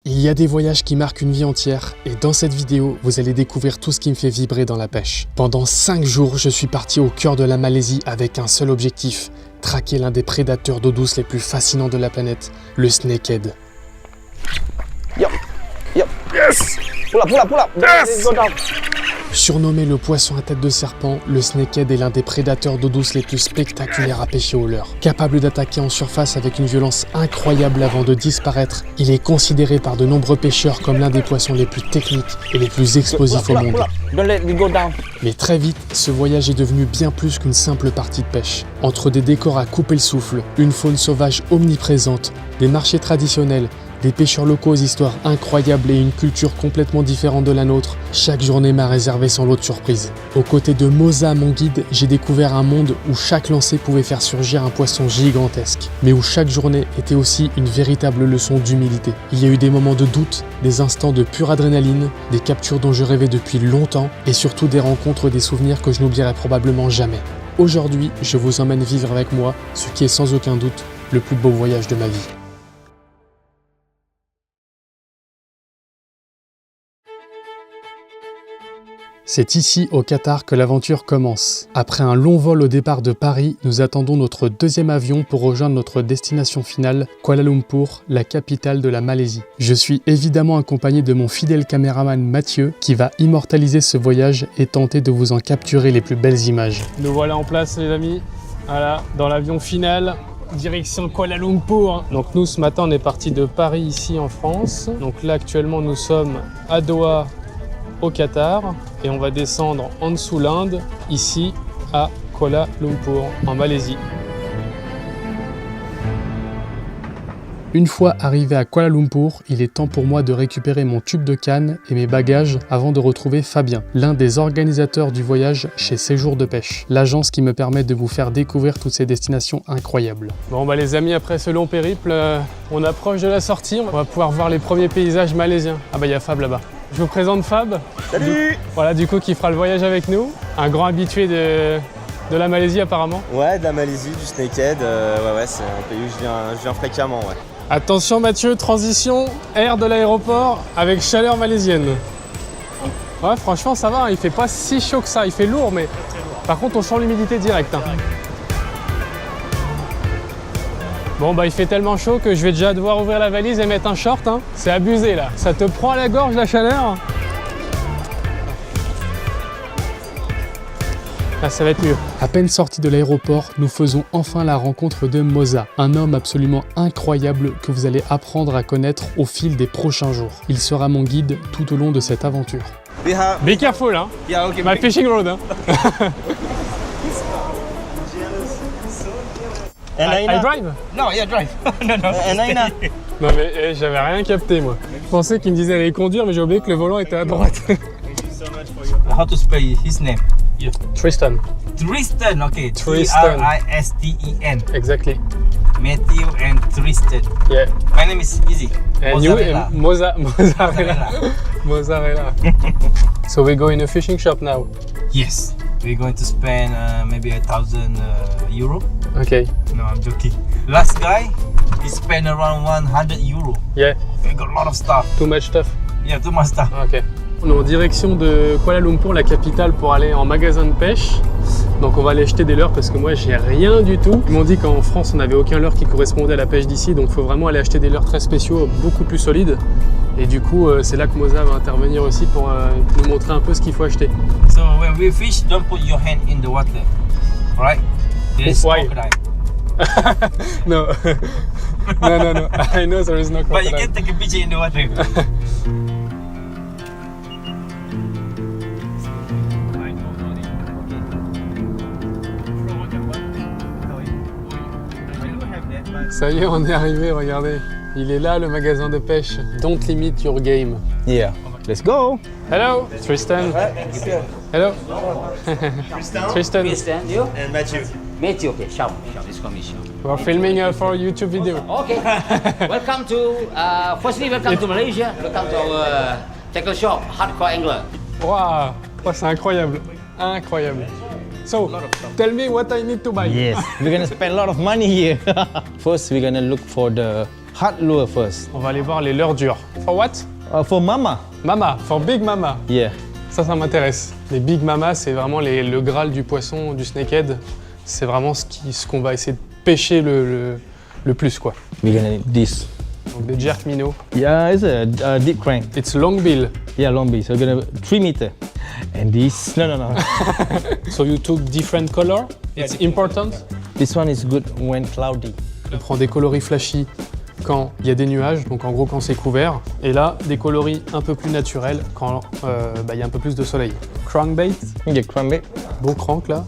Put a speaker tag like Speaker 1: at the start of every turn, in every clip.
Speaker 1: Il y a des voyages qui marquent une vie entière et dans cette vidéo, vous allez découvrir tout ce qui me fait vibrer dans la pêche. Pendant 5 jours, je suis parti au cœur de la Malaisie avec un seul objectif, traquer l'un des prédateurs d'eau douce les plus fascinants de la planète, le snakehead.
Speaker 2: Yep. Yes! Pull up. Yes! Go down.
Speaker 1: Surnommé le poisson à tête de serpent, le snakehead est l'un des prédateurs d'eau douce les plus spectaculaires à pêcher au leurre. Capable d'attaquer en surface avec une violence incroyable avant de disparaître, il est considéré par de nombreux pêcheurs comme l'un des poissons les plus techniques et les plus explosifs au monde.
Speaker 2: Don't let it go down.
Speaker 1: Mais très vite, ce voyage est devenu bien plus qu'une simple partie de pêche. Entre des décors à couper le souffle, une faune sauvage omniprésente, des marchés traditionnels, des pêcheurs locaux aux histoires incroyables et une culture complètement différente de la nôtre, chaque journée m'a réservé sans lot de surprises. Aux côtés de Moza, mon guide, j'ai découvert un monde où chaque lancer pouvait faire surgir un poisson gigantesque, mais où chaque journée était aussi une véritable leçon d'humilité. Il y a eu des moments de doute, des instants de pure adrénaline, des captures dont je rêvais depuis longtemps, et surtout des rencontres et des souvenirs que je n'oublierai probablement jamais. Aujourd'hui, je vous emmène vivre avec moi ce qui est sans aucun doute le plus beau voyage de ma vie. C'est ici, au Qatar, que l'aventure commence. Après un long vol au départ de Paris, nous attendons notre deuxième avion pour rejoindre notre destination finale, Kuala Lumpur, la capitale de la Malaisie. Je suis évidemment accompagné de mon fidèle caméraman Mathieu, qui va immortaliser ce voyage et tenter de vous en capturer les plus belles images. Nous voilà en place, les amis. Voilà, dans l'avion final. Direction Kuala Lumpur. Donc nous, ce matin, on est parti de Paris, ici en France. Donc là, actuellement, nous sommes à Doha, au Qatar, et on va descendre en dessous l'Inde, ici à Kuala Lumpur, en Malaisie. Une fois arrivé à Kuala Lumpur, il est temps pour moi de récupérer mon tube de canne et mes bagages avant de retrouver Fabien, l'un des organisateurs du voyage chez Séjours de Pêche, l'agence qui me permet de vous faire découvrir toutes ces destinations incroyables. Bon les amis, après ce long périple, on approche de la sortie, on va pouvoir voir les premiers paysages malaisiens. Ah il y a Fab là-bas. Je vous présente Fab.
Speaker 2: Salut!
Speaker 1: Voilà, du coup, qui fera le voyage avec nous. Un grand habitué de la Malaisie, apparemment.
Speaker 2: Ouais, de la Malaisie, du snakehead. Ouais, c'est un pays où je viens fréquemment, ouais.
Speaker 1: Attention Mathieu, transition, air de l'aéroport avec chaleur malaisienne. Ouais, franchement, ça va, il fait pas si chaud que ça. Il fait lourd, mais par contre, on sent l'humidité directe. Bon il fait tellement chaud que je vais déjà devoir ouvrir la valise et mettre un short. C'est abusé là. Ça te prend à la gorge la chaleur. Là ça va être mieux. À peine sorti de l'aéroport, nous faisons enfin la rencontre de Moza, un homme absolument incroyable que vous allez apprendre à connaître au fil des prochains jours. Il sera mon guide tout au long de cette aventure. Be careful
Speaker 2: Yeah, okay.
Speaker 1: My fishing rod I drive?
Speaker 2: No, yeah, drive. No. And Aina.
Speaker 1: Non mais j'avais rien capté moi. Je pensais qu'il me disait d'aller conduire mais j'ai oublié que le volant était à droite.
Speaker 3: How to spell his name?
Speaker 1: Yeah. Tristan.
Speaker 3: Tristan, okay.
Speaker 1: Tristan.
Speaker 3: Tristan.
Speaker 1: Exactly.
Speaker 3: Matthew and Tristan.
Speaker 1: Yeah.
Speaker 3: My name is Easy.
Speaker 1: And
Speaker 3: Mozzarella.
Speaker 1: you? Mozzarella. Mozzarella. So we go in a fishing shop now.
Speaker 3: Yes. We're going to spend maybe 1,000 euro.
Speaker 1: Okay.
Speaker 3: No, I'm joking. Last guy, he spent around 100 euro.
Speaker 1: Yeah.
Speaker 3: We got a lot of stuff.
Speaker 1: Too much stuff.
Speaker 3: Yeah, too much stuff.
Speaker 1: Ok. On est en direction de Kuala Lumpur, la capitale, pour aller en magasin de pêche. Donc on va aller acheter des leurres parce que moi j'ai rien du tout. Ils m'ont dit qu'en France on n'avait aucun leurre qui correspondait à la pêche d'ici, donc il faut vraiment aller acheter des leurres très spéciaux, beaucoup plus solides. Et du coup c'est là que Moza va intervenir aussi pour nous montrer un peu ce qu'il faut acheter.
Speaker 3: So when we fish, don't put your hand in the water. Alright? There's
Speaker 1: Why?
Speaker 3: crocodile.
Speaker 1: No. No. I know there is no
Speaker 3: But you
Speaker 1: crocodile.
Speaker 3: can take a picture in the water.
Speaker 1: Ça y est, on est arrivé, regardez. Il est là le magasin de pêche. Don't limit your game.
Speaker 2: Yeah. Let's go.
Speaker 1: Hello, Tristan. Hello. Tristan.
Speaker 4: Tristan, you?
Speaker 2: And Matthew.
Speaker 4: Matthew, okay, Sham. Let's call me Sham.
Speaker 1: We're filming for a YouTube video.
Speaker 4: Okay. Welcome to, firstly, welcome to Malaysia. Welcome to our tackle shop, Hardcore Angler.
Speaker 1: Wow, c'est incroyable. Incroyable. So, tell me what I need to buy.
Speaker 5: Yes, we're gonna spend a lot of money here. First, we're gonna look for the hard lure first.
Speaker 1: On va aller voir les leurres dures. For what?
Speaker 5: For mama.
Speaker 1: Mama, for big mama.
Speaker 5: Yeah.
Speaker 1: Ça m'intéresse. Les big mama, c'est vraiment le graal du poisson, du snakehead. C'est vraiment ce qu'on va essayer de pêcher le plus, quoi.
Speaker 5: We're gonna need this.
Speaker 1: Donc des jerk minnows.
Speaker 5: Yeah, it's a deep crank.
Speaker 1: It's long bill.
Speaker 5: Yeah, long bill. So we're gonna 3 meter. And this, no.
Speaker 1: So you took different color. It's important.
Speaker 5: This one is good when cloudy.
Speaker 1: On prend des coloris flashy quand il y a des nuages, donc en gros quand c'est couvert. Et là, des coloris un peu plus naturels quand il y a un peu plus de soleil. Crankbait,
Speaker 5: Yeah, crankbait.
Speaker 1: beau crank là.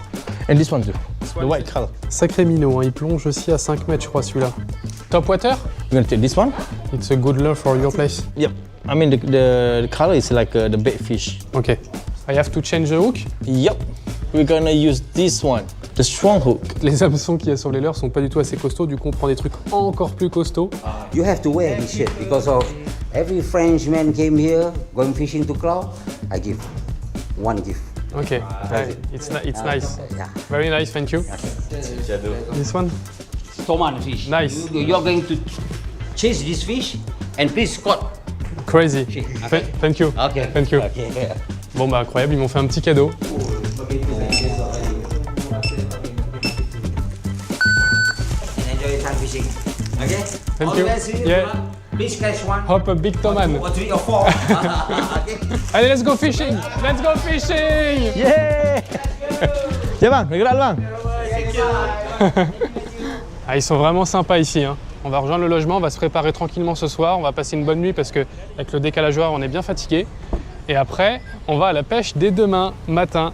Speaker 5: And this one too. The white color.
Speaker 1: Sacré minot, hein. Il plonge aussi à 5 mètres je crois celui-là. Top water?
Speaker 5: We're gonna take this one.
Speaker 1: It's a good lure for your place.
Speaker 5: Yep. I mean the color is like the bait fish.
Speaker 1: Ok. I have to change the hook.
Speaker 5: Yep. We're gonna use this one, the strong hook.
Speaker 1: Les hameçons qu'il y a sur les leurres sont pas du tout assez costauds, du coup on prend des trucs encore plus costauds.
Speaker 6: You have to wear this shirt because of every Frenchman came here going fishing to Cloud. I give one gift.
Speaker 1: Ok, it's nice.
Speaker 6: Yeah.
Speaker 1: Very nice, thank you.
Speaker 2: Cadeau.
Speaker 1: This one?
Speaker 4: Toman fish.
Speaker 1: Nice.
Speaker 4: You're going to chase this fish and please caught.
Speaker 1: Crazy.
Speaker 4: Okay.
Speaker 1: Thank you.
Speaker 4: Okay.
Speaker 1: Thank you.
Speaker 4: Okay.
Speaker 1: Bon bah incroyable, ils m'ont fait un petit cadeau.
Speaker 4: Enjoy your time fishing. Okay?
Speaker 1: Thank
Speaker 4: All
Speaker 1: you.
Speaker 4: the best, see you,
Speaker 1: Yeah.
Speaker 4: Toman. Please catch one.
Speaker 1: Hop, a big toman.
Speaker 4: Or 3 or 4. Okay?
Speaker 1: Allez, let's go fishing! Let's go fishing!
Speaker 5: Yeah! Ya bang, gerak bang.
Speaker 1: Ah, ils sont vraiment sympas ici, hein. On va rejoindre le logement, on va se préparer tranquillement ce soir, on va passer une bonne nuit parce que avec le décalage horaire, on est bien fatigué. Et après, on va à la pêche dès demain matin.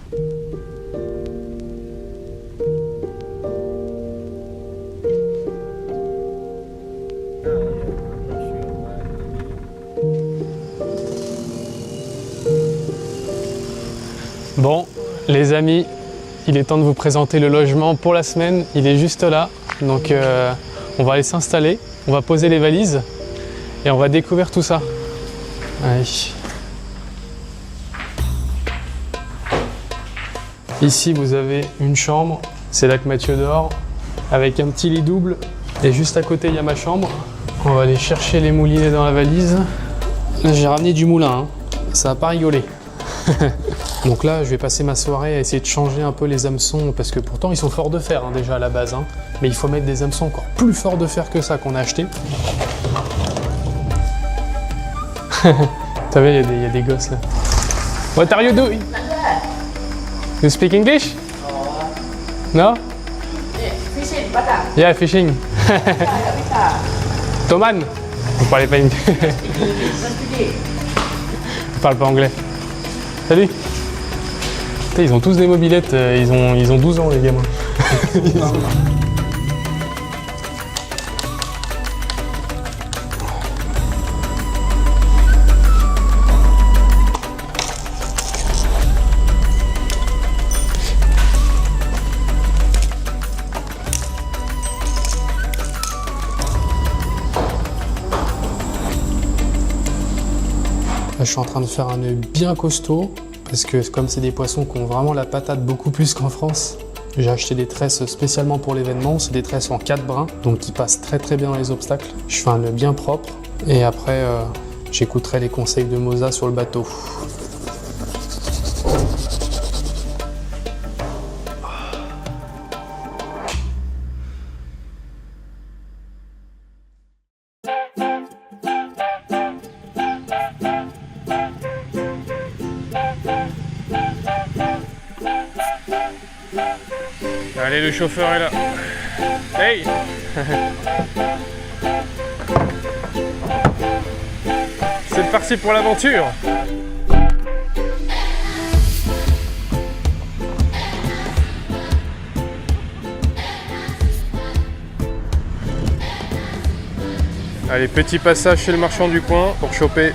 Speaker 1: Bon, les amis, il est temps de vous présenter le logement pour la semaine. Il est juste là, donc on va aller s'installer, on va poser les valises et on va découvrir tout ça. Allez. Ici, vous avez une chambre, c'est là que Mathieu dort, avec un petit lit double. Et juste à côté, il y a ma chambre. On va aller chercher les moulinets dans la valise. Là, j'ai ramené du moulin, hein. Ça va pas rigoler. Donc là, je vais passer ma soirée à essayer de changer un peu les hameçons, parce que pourtant, ils sont forts de fer, hein, déjà à la base. Hein. Mais il faut mettre des hameçons encore plus forts de fer que ça qu'on a acheté. T'as vu, il y a des gosses là. What are you doing? You speak English? No?
Speaker 7: Fishing, Batam.
Speaker 1: Yeah, fishing. Toman? Vous parlez pas anglais? Vous parlez pas anglais? Salut! Putain, ils ont tous des mobilettes, ils ont 12 ans les gamins. Là, je suis en train de faire un nœud bien costaud parce que comme c'est des poissons qui ont vraiment la patate beaucoup plus qu'en France, j'ai acheté des tresses spécialement pour l'événement. C'est des tresses en 4 brins, donc qui passent très très bien dans les obstacles. Je fais un nœud bien propre et après j'écouterai les conseils de Moza sur le bateau. Allez, le chauffeur est là. Hey! C'est parti pour l'aventure! Allez, petit passage chez le marchand du coin pour choper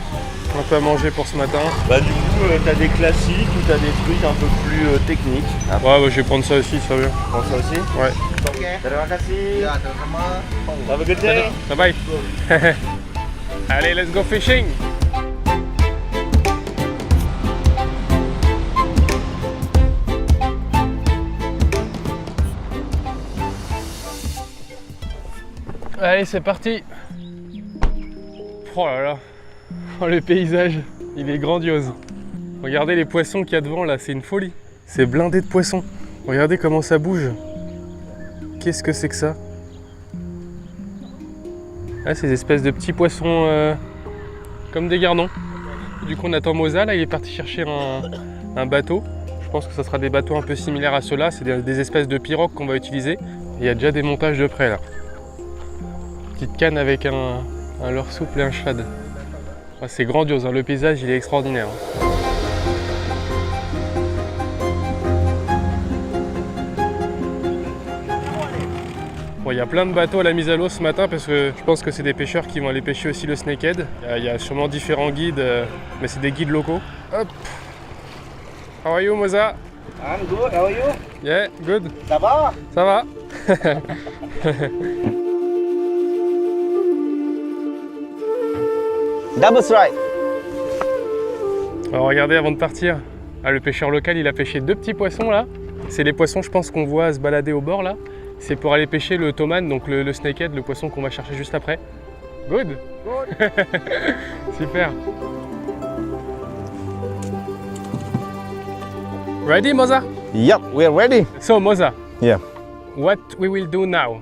Speaker 1: un peu à manger pour ce matin.
Speaker 2: Bah du coup, t'as des classiques ou t'as des trucs un peu plus techniques.
Speaker 1: Ouais, je vais prendre ça aussi, ça va.
Speaker 2: Prends ça aussi.
Speaker 1: Ouais.
Speaker 2: Terima kasih. Have a good day.
Speaker 1: Bye bye. Allez, let's go fishing. Allez, c'est parti. Oh là là, oh, le paysage, il est grandiose. Regardez les poissons qu'il y a devant là, c'est une folie. C'est blindé de poissons. Regardez comment ça bouge. Qu'est-ce que c'est que ça? Ah, ces espèces de petits poissons comme des gardons. Du coup on attend Moza, là il est parti chercher un bateau. Je pense que ce sera des bateaux un peu similaires à ceux-là. C'est des espèces de pirogues qu'on va utiliser. Il y a déjà des montages de près là. Petite canne avec un leurre souple et un shad. Ah, c'est grandiose, hein. Le paysage il est extraordinaire. Bon, il y a plein de bateaux à la mise à l'eau ce matin parce que je pense que c'est des pêcheurs qui vont aller pêcher aussi le snakehead. Il y a sûrement différents guides, mais c'est des guides locaux. Hop. How are you, Moza?
Speaker 8: I'm good, how are you?
Speaker 1: Yeah, good.
Speaker 8: Ça va?
Speaker 1: Ça va.
Speaker 8: Double strike.
Speaker 1: Alors regardez avant de partir, le pêcheur local il a pêché 2 petits poissons là. C'est les poissons je pense qu'on voit se balader au bord là. C'est pour aller pêcher le toman, donc le snakehead, le poisson qu'on va chercher juste après. Good. Good. Super. Ready, Moza?
Speaker 8: Yep, we're ready.
Speaker 1: So Moza,
Speaker 8: Yeah.
Speaker 1: what we will do now?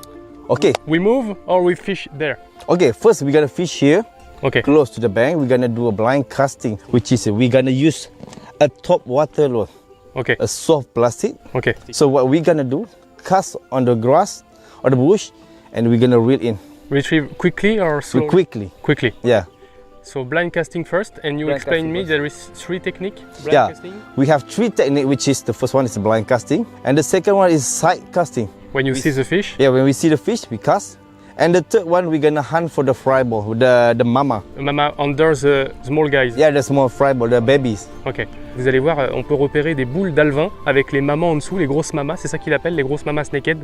Speaker 8: Okay.
Speaker 1: We move or we fish there?
Speaker 8: Okay, first we're gonna fish here,
Speaker 1: Okay.
Speaker 8: close to the bank. We're gonna do a blind casting, which is we're gonna use a top water rod,
Speaker 1: Okay.
Speaker 8: a soft plastic.
Speaker 1: Okay.
Speaker 8: So what we're gonna do, cast on the grass or the bush, and we're gonna reel in
Speaker 1: Retrieve quickly or slow?
Speaker 8: quickly.
Speaker 1: Quickly.
Speaker 8: Yeah.
Speaker 1: So blind casting first, and you
Speaker 8: Blind
Speaker 1: explain
Speaker 8: casting
Speaker 1: me
Speaker 8: first.
Speaker 1: there is 3 techniques. Blind
Speaker 8: Yeah.
Speaker 1: casting.
Speaker 8: We have 3 techniques, which is the first one is blind casting, and the second one is side casting.
Speaker 1: When you see the fish.
Speaker 8: Yeah, when we see the fish, we cast. And the third one, we're gonna hunt for the fry ball, the mama.
Speaker 1: Mama under the small guys.
Speaker 8: Yeah, the small fry ball, the babies.
Speaker 1: Ok. Vous allez voir, on peut repérer des boules d'alevin avec les mamans en dessous, les grosses mamas. C'est ça qu'il appelle les grosses mamas snakehead.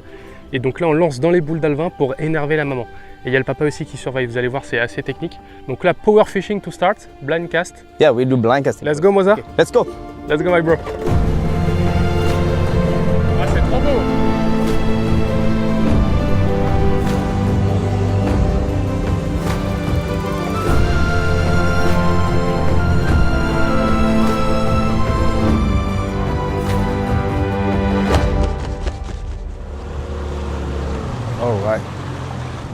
Speaker 1: Et donc là, on lance dans les boules d'alevin pour énerver la maman. Et il y a le papa aussi qui surveille. Vous allez voir, c'est assez technique. Donc là, power fishing to start, blind cast.
Speaker 8: Yeah, we do blind casting.
Speaker 1: Let's go, Moza.
Speaker 8: Okay, let's go.
Speaker 1: Let's go, my bro. Ah, c'est trop beau.
Speaker 8: All right.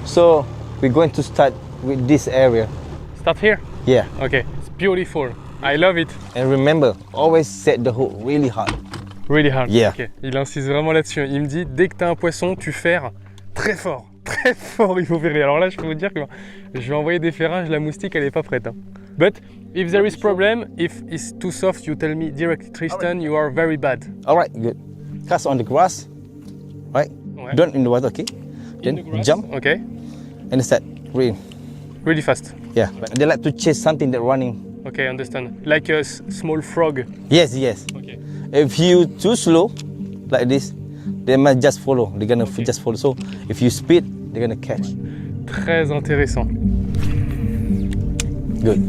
Speaker 8: So we're going to start with this area.
Speaker 1: Start here.
Speaker 8: Yeah.
Speaker 1: Ok. It's beautiful. I love it.
Speaker 8: And remember, always set the hook really hard.
Speaker 1: Really hard.
Speaker 8: Yeah.
Speaker 1: Ok. Il insiste vraiment là-dessus. Il me dit, dès que tu as un poisson, tu ferres très fort. Très fort, il faut ferrer. Alors là, je peux vous dire que je vais envoyer des ferrages, la moustique, elle n'est pas prête. Hein. But if there is problem, if it's too soft, you tell me directly, Tristan, you are very bad.
Speaker 8: All right, good. Cast on the grass, right?
Speaker 1: Ouais.
Speaker 8: Don't in the water, okay?
Speaker 1: In
Speaker 8: Then
Speaker 1: the grass.
Speaker 8: jump
Speaker 1: Ok.
Speaker 8: and set. Reel.
Speaker 1: Really fast.
Speaker 8: Yeah. They like to chase something that running.
Speaker 1: Ok, understand. Like a small frog.
Speaker 8: Yes, yes.
Speaker 1: Ok.
Speaker 8: If you too slow, like this, they might just follow. They're gonna just follow. So if you speed, they're gonna catch.
Speaker 1: Très intéressant.
Speaker 8: Good.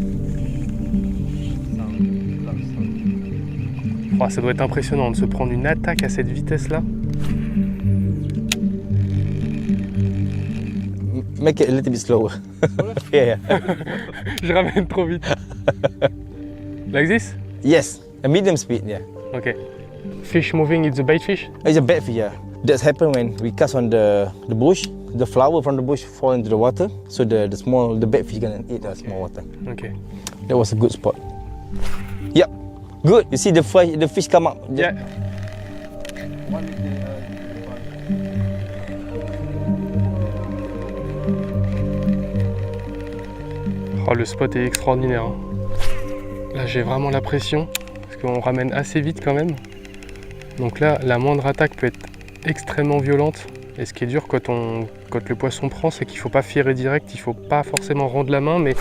Speaker 1: Oh, ça doit être impressionnant de se prendre une attaque à cette vitesse-là.
Speaker 8: Make it a little bit slower. Yeah.
Speaker 1: Je ramène trop vite. Like this?
Speaker 8: Yes, a medium speed. Yeah.
Speaker 1: Ok. Fish moving, it's a bait fish?
Speaker 8: It's a bad fish. Yeah. That happens when we cast on the bush. The flower from the bush fall into the water. So the bait fish gonna eat the small water.
Speaker 1: Ok.
Speaker 8: That was a good spot. Yep. Good. You see the fish come up.
Speaker 1: Yeah. Oh, le spot est extraordinaire. Hein. Là, j'ai vraiment la pression parce qu'on ramène assez vite quand même. Donc là, la moindre attaque peut être extrêmement violente. Et ce qui est dur quand le poisson prend, c'est qu'il ne faut pas firer direct, il ne faut pas forcément rendre la main, mais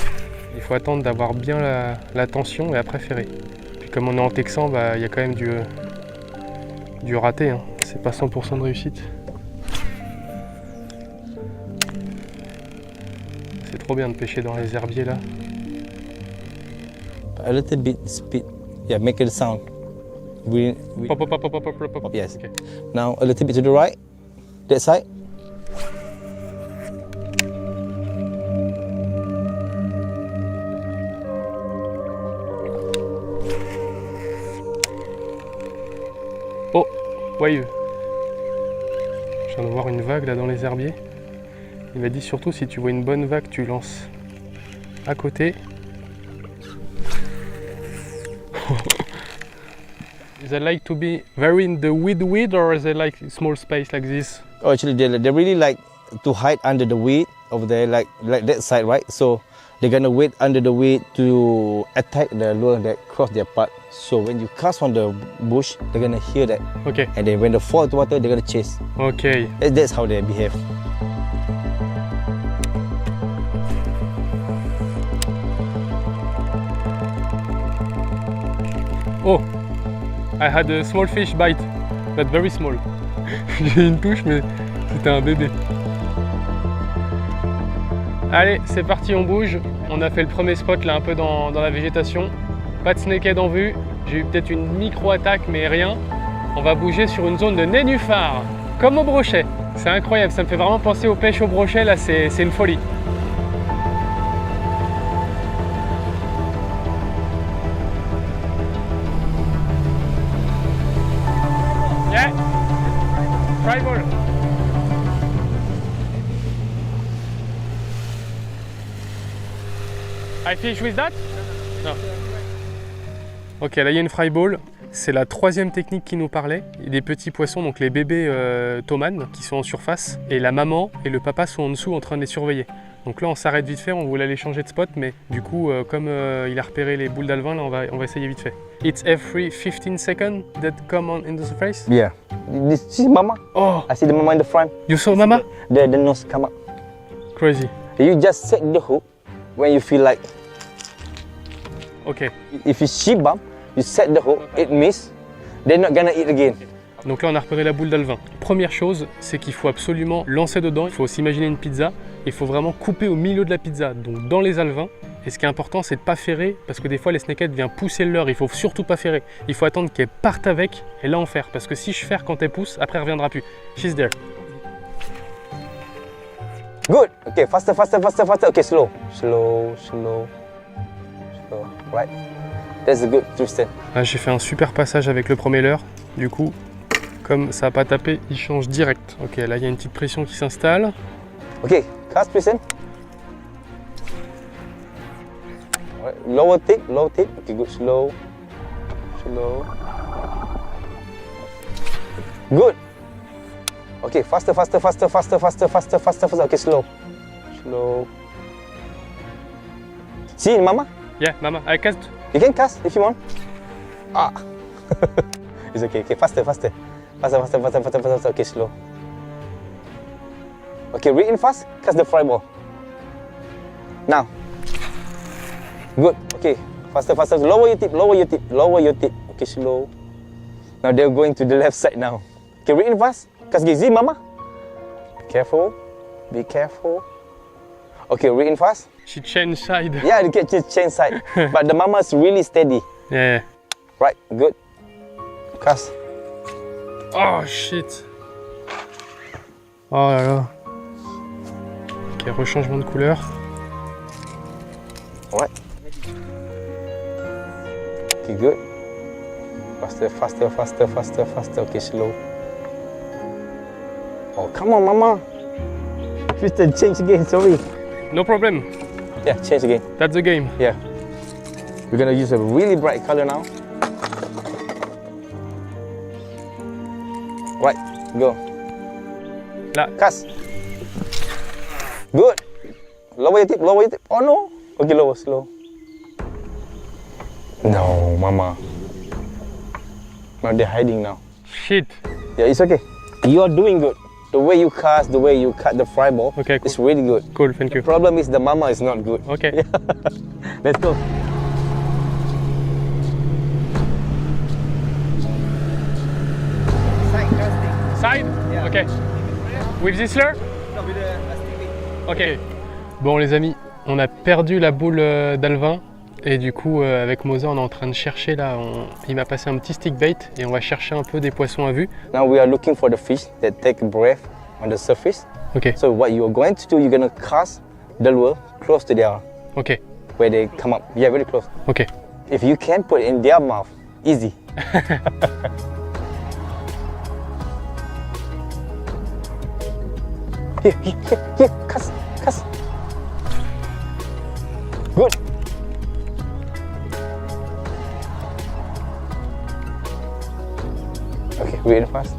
Speaker 1: il faut attendre d'avoir bien la tension et après ferrer. Puis comme on est en texan, bah, y a quand même du raté. Hein. C'est pas 100% de réussite. C'est trop bien de pêcher dans les herbiers là.
Speaker 8: A little bit speed. Yeah, make it sound.
Speaker 1: Pop, pop, pop, pop, pop, pop, pop.
Speaker 8: Yes.
Speaker 1: Okay.
Speaker 8: Now a little bit to the right. That side.
Speaker 1: wave. Je viens de voir une vague là dans les herbiers. Il m'a dit surtout si tu vois une bonne vague, tu lances à côté. They like to be very in the weed or they like small space like this?
Speaker 8: Oh, actually, they really like to hide under the weed over there, like that side, right? So they're gonna wait under the weed to attack the lure that cross their path. So when you cast on the bush, they're gonna hear that.
Speaker 1: Okay.
Speaker 8: And then when they fall into water, they're gonna chase.
Speaker 1: Okay.
Speaker 8: That's how they behave.
Speaker 1: Oh, I had a small fish bite, but very small. J'ai eu une touche, mais c'était un bébé. Allez, c'est parti, on bouge. On a fait le premier spot là, un peu dans la végétation. Pas de snakehead en vue. J'ai eu peut-être une micro-attaque, mais rien. On va bouger sur une zone de nénuphar, comme au brochet. C'est incroyable, ça me fait vraiment penser aux pêches au brochet, là, c'est une folie. Yeah, fry ball. I fish with that? No. Ok, là il y a une fry ball. C'est la troisième technique qui nous parlait. Il y a des petits poissons, donc les bébés tomanes qui sont en surface, et la maman et le papa sont en dessous en train de les surveiller. Donc là on s'arrête vite fait, on voulait aller changer de spot, mais du coup comme il a repéré les boules d'alevin, là on va essayer vite fait. It's every 15 seconds that come on in the surface?
Speaker 8: Yeah. This is mama.
Speaker 1: Oh,
Speaker 8: I see the mama in the front.
Speaker 1: you saw mama?
Speaker 8: The nose come up.
Speaker 1: Crazy.
Speaker 8: You just set the hook when you feel like.
Speaker 1: Ok.
Speaker 8: If you see bump, you set the hook, it miss, they're not gonna eat again.
Speaker 1: Donc là on a repéré la boule d'alevin. Première chose, c'est qu'il faut absolument lancer dedans. Il faut s'imaginer une pizza. Il faut vraiment couper au milieu de la pizza, donc dans les alevins. Et ce qui est important, c'est de ne pas ferrer, parce que des fois les snakeheads viennent pousser le leurre. Il faut surtout pas ferrer. Il faut attendre qu'elle parte avec, et là on ferre. Parce que si je ferre quand elle pousse, après elle reviendra plus. She's there.
Speaker 8: Good. Okay, faster, faster, faster, faster. Okay, slow, slow, slow, slow. Right. That's a good Tristan.
Speaker 1: Là, j'ai fait un super passage avec le premier leurre. Du coup, comme ça n'a pas tapé, il change direct. Ok, là il y a une petite pression qui s'installe.
Speaker 8: Okay, cast Tristan. Right. Lower tip, lower tip. Okay, good. Slow, slow. Good. Okay, faster, faster, faster, faster, faster, faster, faster, faster. Okay, slow, slow. See, mama?
Speaker 1: Yeah, mama, I cast.
Speaker 8: You can cast if you want. Ah. It's okay. Okay, faster, faster. Faster, faster, faster, faster, faster. Okay, slow. Okay, read in fast. Cast the fry ball. Now. Good. Okay, faster, faster. Lower your tip, lower your tip, lower your tip. Okay, slow. Now they're going to the left side now. Okay, read in fast. Cast gizi, mama. Careful. Be careful. Okay, read in fast.
Speaker 1: She changed side.
Speaker 8: Yeah, you get to change side. But the mama's really steady.
Speaker 1: Yeah.
Speaker 8: Right, good. Cast.
Speaker 1: Oh shit. Oh là là. Ok, rechangement de couleur.
Speaker 8: Ouais. Okay, good. Faster, faster, faster, faster, faster. Okay, slow. Oh, come on, mama. Tristan, change again, sorry.
Speaker 1: No problem.
Speaker 8: Yeah, change again.
Speaker 1: That's the game.
Speaker 8: Yeah. We're gonna use a really bright color now. Right, go.
Speaker 1: Là.
Speaker 8: Cast. Good. Lower your tip, lower your tip. Oh no. Okay, lower, slow. No, mama. Now they're hiding now.
Speaker 1: Shit.
Speaker 8: Yeah, it's okay. You are doing good. The way you cast, the way you cut the fry ball,
Speaker 1: Okay, cool.
Speaker 8: it's really good.
Speaker 1: Cool, thank you.
Speaker 8: The problem is the mama is not good.
Speaker 1: Ok.
Speaker 8: Let's go.
Speaker 1: Side? Ok. With this lure? Ok. Bon les amis, on a perdu la boule d'alevin et du coup avec Moza on est en train de chercher là, il m'a passé un petit stick bait et on va chercher un peu des poissons à vue.
Speaker 8: Now we are looking for the fish that take a breath on the surface.
Speaker 1: Ok.
Speaker 8: So what you're going to do, you're going to cast the lure close to their,
Speaker 1: Ok.
Speaker 8: where they come up. Yeah, very close.
Speaker 1: Ok.
Speaker 8: If you can put it in their mouth, easy. Here, cast. Good. Okay, read it fast.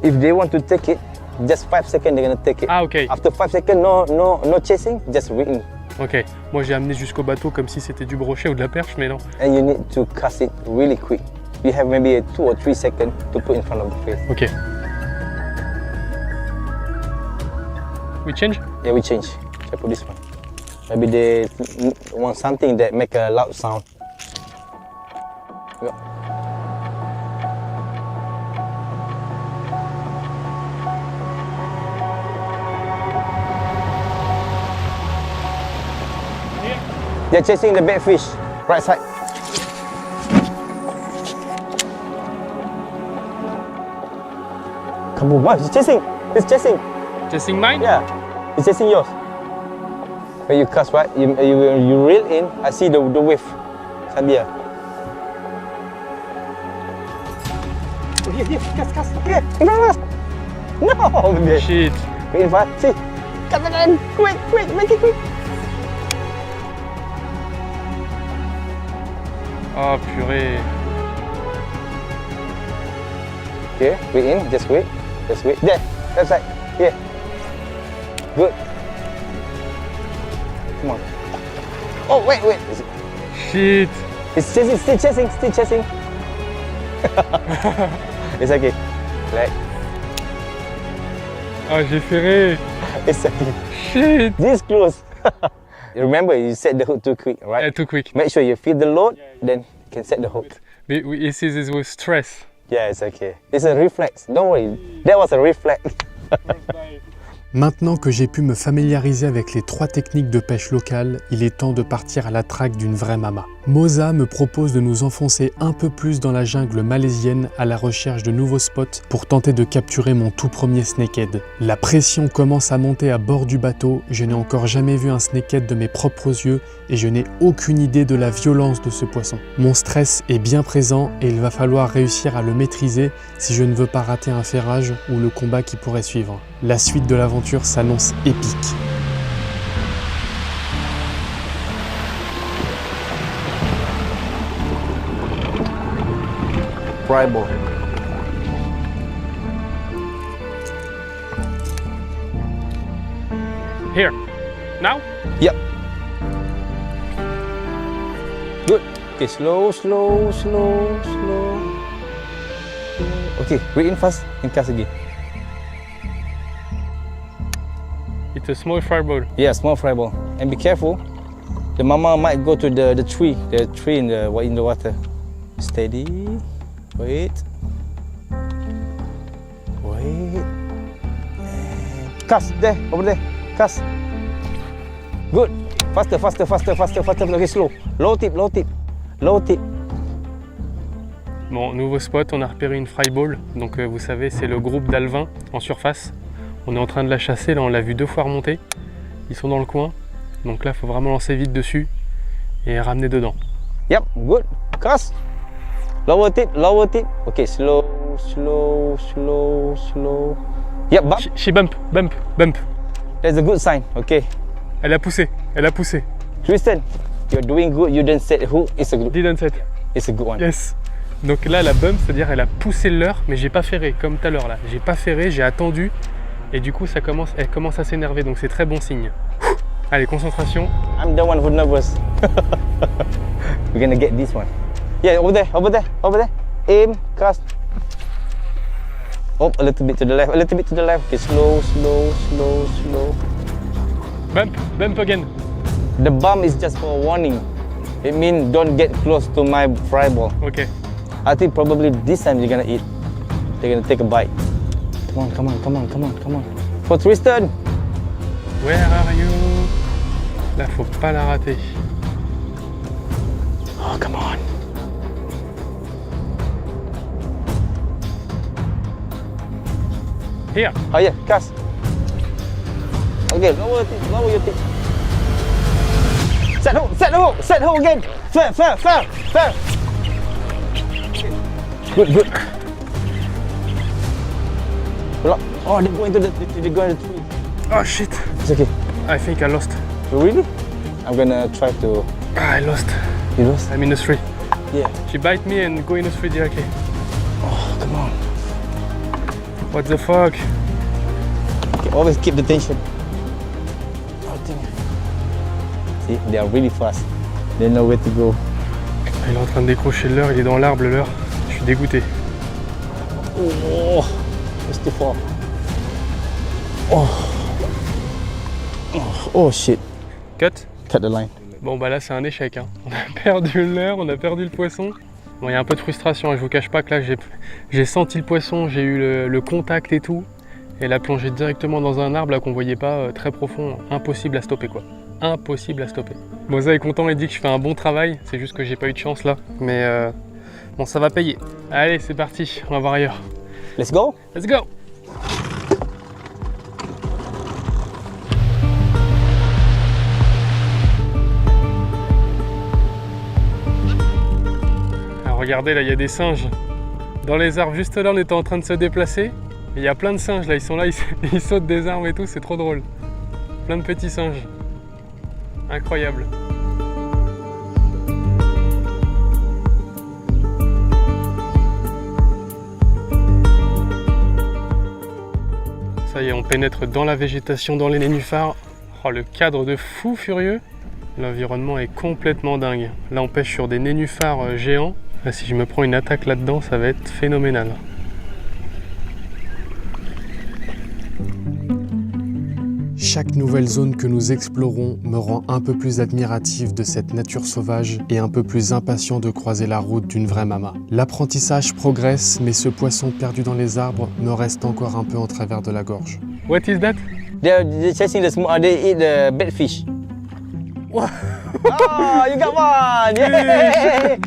Speaker 8: If they want to take it, just 5 seconds they're gonna take it.
Speaker 1: Ah, ok.
Speaker 8: After 5 seconds, no chasing, just read in.
Speaker 1: Ok. Moi, j'ai amené jusqu'au bateau comme si c'était du brochet ou de la perche, mais non.
Speaker 8: And you need to cast it really quick. You have maybe 2 or 3 seconds to put in front of the face.
Speaker 1: Ok. We change?
Speaker 8: Yeah, we change. I put this one. Maybe they want something that make a loud sound. Go. They're chasing the big fish. Right side. Come on, wow, he's chasing. He's chasing.
Speaker 1: Chasing mine?
Speaker 8: Yeah, he's chasing yours. When you cast, right, you reel in, I see the wave. Sabia. Oh, here, cast. Here, cast. No, baby.
Speaker 1: Shit.
Speaker 8: Wait in fast, see. Cast again. Quick, make it quick.
Speaker 1: Oh, purée.
Speaker 8: Here, wait in, just wait. There, left side. Here. Good. Come on. Oh, wait.
Speaker 1: Shit.
Speaker 8: It's chasing, still chasing. It's okay. Like,
Speaker 1: Ah, j'ai ferré.
Speaker 8: it's okay.
Speaker 1: Shit.
Speaker 8: This close. Remember, you set the hook too quick, right?
Speaker 1: Yeah, too quick.
Speaker 8: Make sure you feel the load, then you can set the hook.
Speaker 1: But we see this with stress.
Speaker 8: Yeah, it's okay. It's a reflex. Don't worry. That was a reflex.
Speaker 1: Maintenant que j'ai pu me familiariser avec les 3 techniques de pêche locales, il est temps de partir à la traque d'une vraie mama. Moza me propose de nous enfoncer un peu plus dans la jungle malaisienne à la recherche de nouveaux spots pour tenter de capturer mon tout premier snakehead. La pression commence à monter à bord du bateau, je n'ai encore jamais vu un snakehead de mes propres yeux et je n'ai aucune idée de la violence de ce poisson. Mon stress est bien présent et il va falloir réussir à le maîtriser si je ne veux pas rater un ferrage ou le combat qui pourrait suivre. La suite de l'aventure s'annonce épique.
Speaker 8: Fry ball.
Speaker 1: Here. Now?
Speaker 8: Yep. Good. Okay, slow. Okay, breathe in fast and cast again.
Speaker 1: It's a small fireball.
Speaker 8: Yeah, small fry ball. And be careful. The mama might go to the tree in the water. Steady. Wait. And cast there, over there. Cast. Good. Faster. Okay, slow. Low tip.
Speaker 1: Bon, nouveau spot, on a repéré une fry ball. Donc vous savez, c'est le groupe d'alevins en surface. On est en train de la chasser, là on l'a vu 2 fois remonter. Ils sont dans le coin. Donc là, il faut vraiment lancer vite dessus et ramener dedans.
Speaker 8: Yep, good. Cast. Lower tip. Okay, slow. Yep, bump.
Speaker 1: She bump.
Speaker 8: That's a good sign. Okay.
Speaker 1: Elle a poussé.
Speaker 8: Tristan, you're doing good. You didn't set hook. It's a good.
Speaker 1: Didn't set.
Speaker 8: It's a good one.
Speaker 1: Yes. Donc là, la bump, c'est-à-dire elle a poussé le leurre, mais j'ai pas ferré, comme tout à l'heure là. J'ai pas ferré, j'ai attendu. Et du coup, elle commence à s'énerver, donc c'est très bon signe. Allez, concentration.
Speaker 8: I'm the one who's nervous. We're gonna get this one. Yeah, over there. Aim, cast. Oh, a little bit to the left. Okay, slow.
Speaker 1: Bump again.
Speaker 8: The bump is just for warning. It means don't get close to my fry ball.
Speaker 1: Ok.
Speaker 8: I think probably this time you're gonna eat. They're gonna take a bite. Come on. For Tristan.
Speaker 1: Where are you? Là, faut pas la rater.
Speaker 8: Oh, come on.
Speaker 1: Here.
Speaker 8: Oh yeah, cast. Okay, lower your tip. Set hook again. Fair. Good. Oh, they're going to the tree.
Speaker 1: Oh shit,
Speaker 8: It's okay.
Speaker 1: I think I lost.
Speaker 8: Really? I'm gonna try to.
Speaker 1: I lost.
Speaker 8: You lost?
Speaker 1: I'm in the 3.
Speaker 8: Yeah.
Speaker 1: She bite me and go in the 3 directly.
Speaker 8: Oh, come on.
Speaker 1: What the fuck?
Speaker 8: Okay, always keep the tension. Oh, damn it. See, they are really fast. They know where to go.
Speaker 1: Il est en train de décrocher le leurre, il est dans l'arbre le leurre. Je suis dégoûté.
Speaker 8: Oh, it's too far. Oh. Oh shit.
Speaker 1: Cut.
Speaker 8: Cut the line.
Speaker 1: Bon bah là c'est un échec. Hein. On a perdu le leurre, on a perdu le poisson. Bon il y a un peu de frustration, je vous cache pas que là j'ai senti le poisson, j'ai eu le contact et tout. Et elle a plongé directement dans un arbre là qu'on voyait pas, très profond. Impossible à stopper quoi. Impossible à stopper. Moza est content, il dit que je fais un bon travail. C'est juste que j'ai pas eu de chance là. Mais bon ça va payer. Allez c'est parti, on va voir ailleurs.
Speaker 8: Let's go.
Speaker 1: Let's go. Alors, regardez là, il y a des singes. Dans les arbres juste là, on était en train de se déplacer. Et il y a plein de singes là, ils sont là, ils sautent des arbres et tout, c'est trop drôle. Plein de petits singes. Incroyable. Ça y est, on pénètre dans la végétation, dans les nénuphars. Oh, le cadre de fou furieux. L'environnement est complètement dingue. Là, on pêche sur des nénuphars géants. Là, si je me prends une attaque là-dedans, ça va être phénoménal. Chaque nouvelle zone que nous explorons me rend un peu plus admiratif de cette nature sauvage et un peu plus impatient de croiser la route d'une vraie mama. L'apprentissage progresse, mais ce poisson perdu dans les arbres me reste encore un peu en travers de la gorge. What is that?
Speaker 8: They're chasing the small. They eat the bait fish.
Speaker 1: What?
Speaker 8: Oh, you got one! Yay!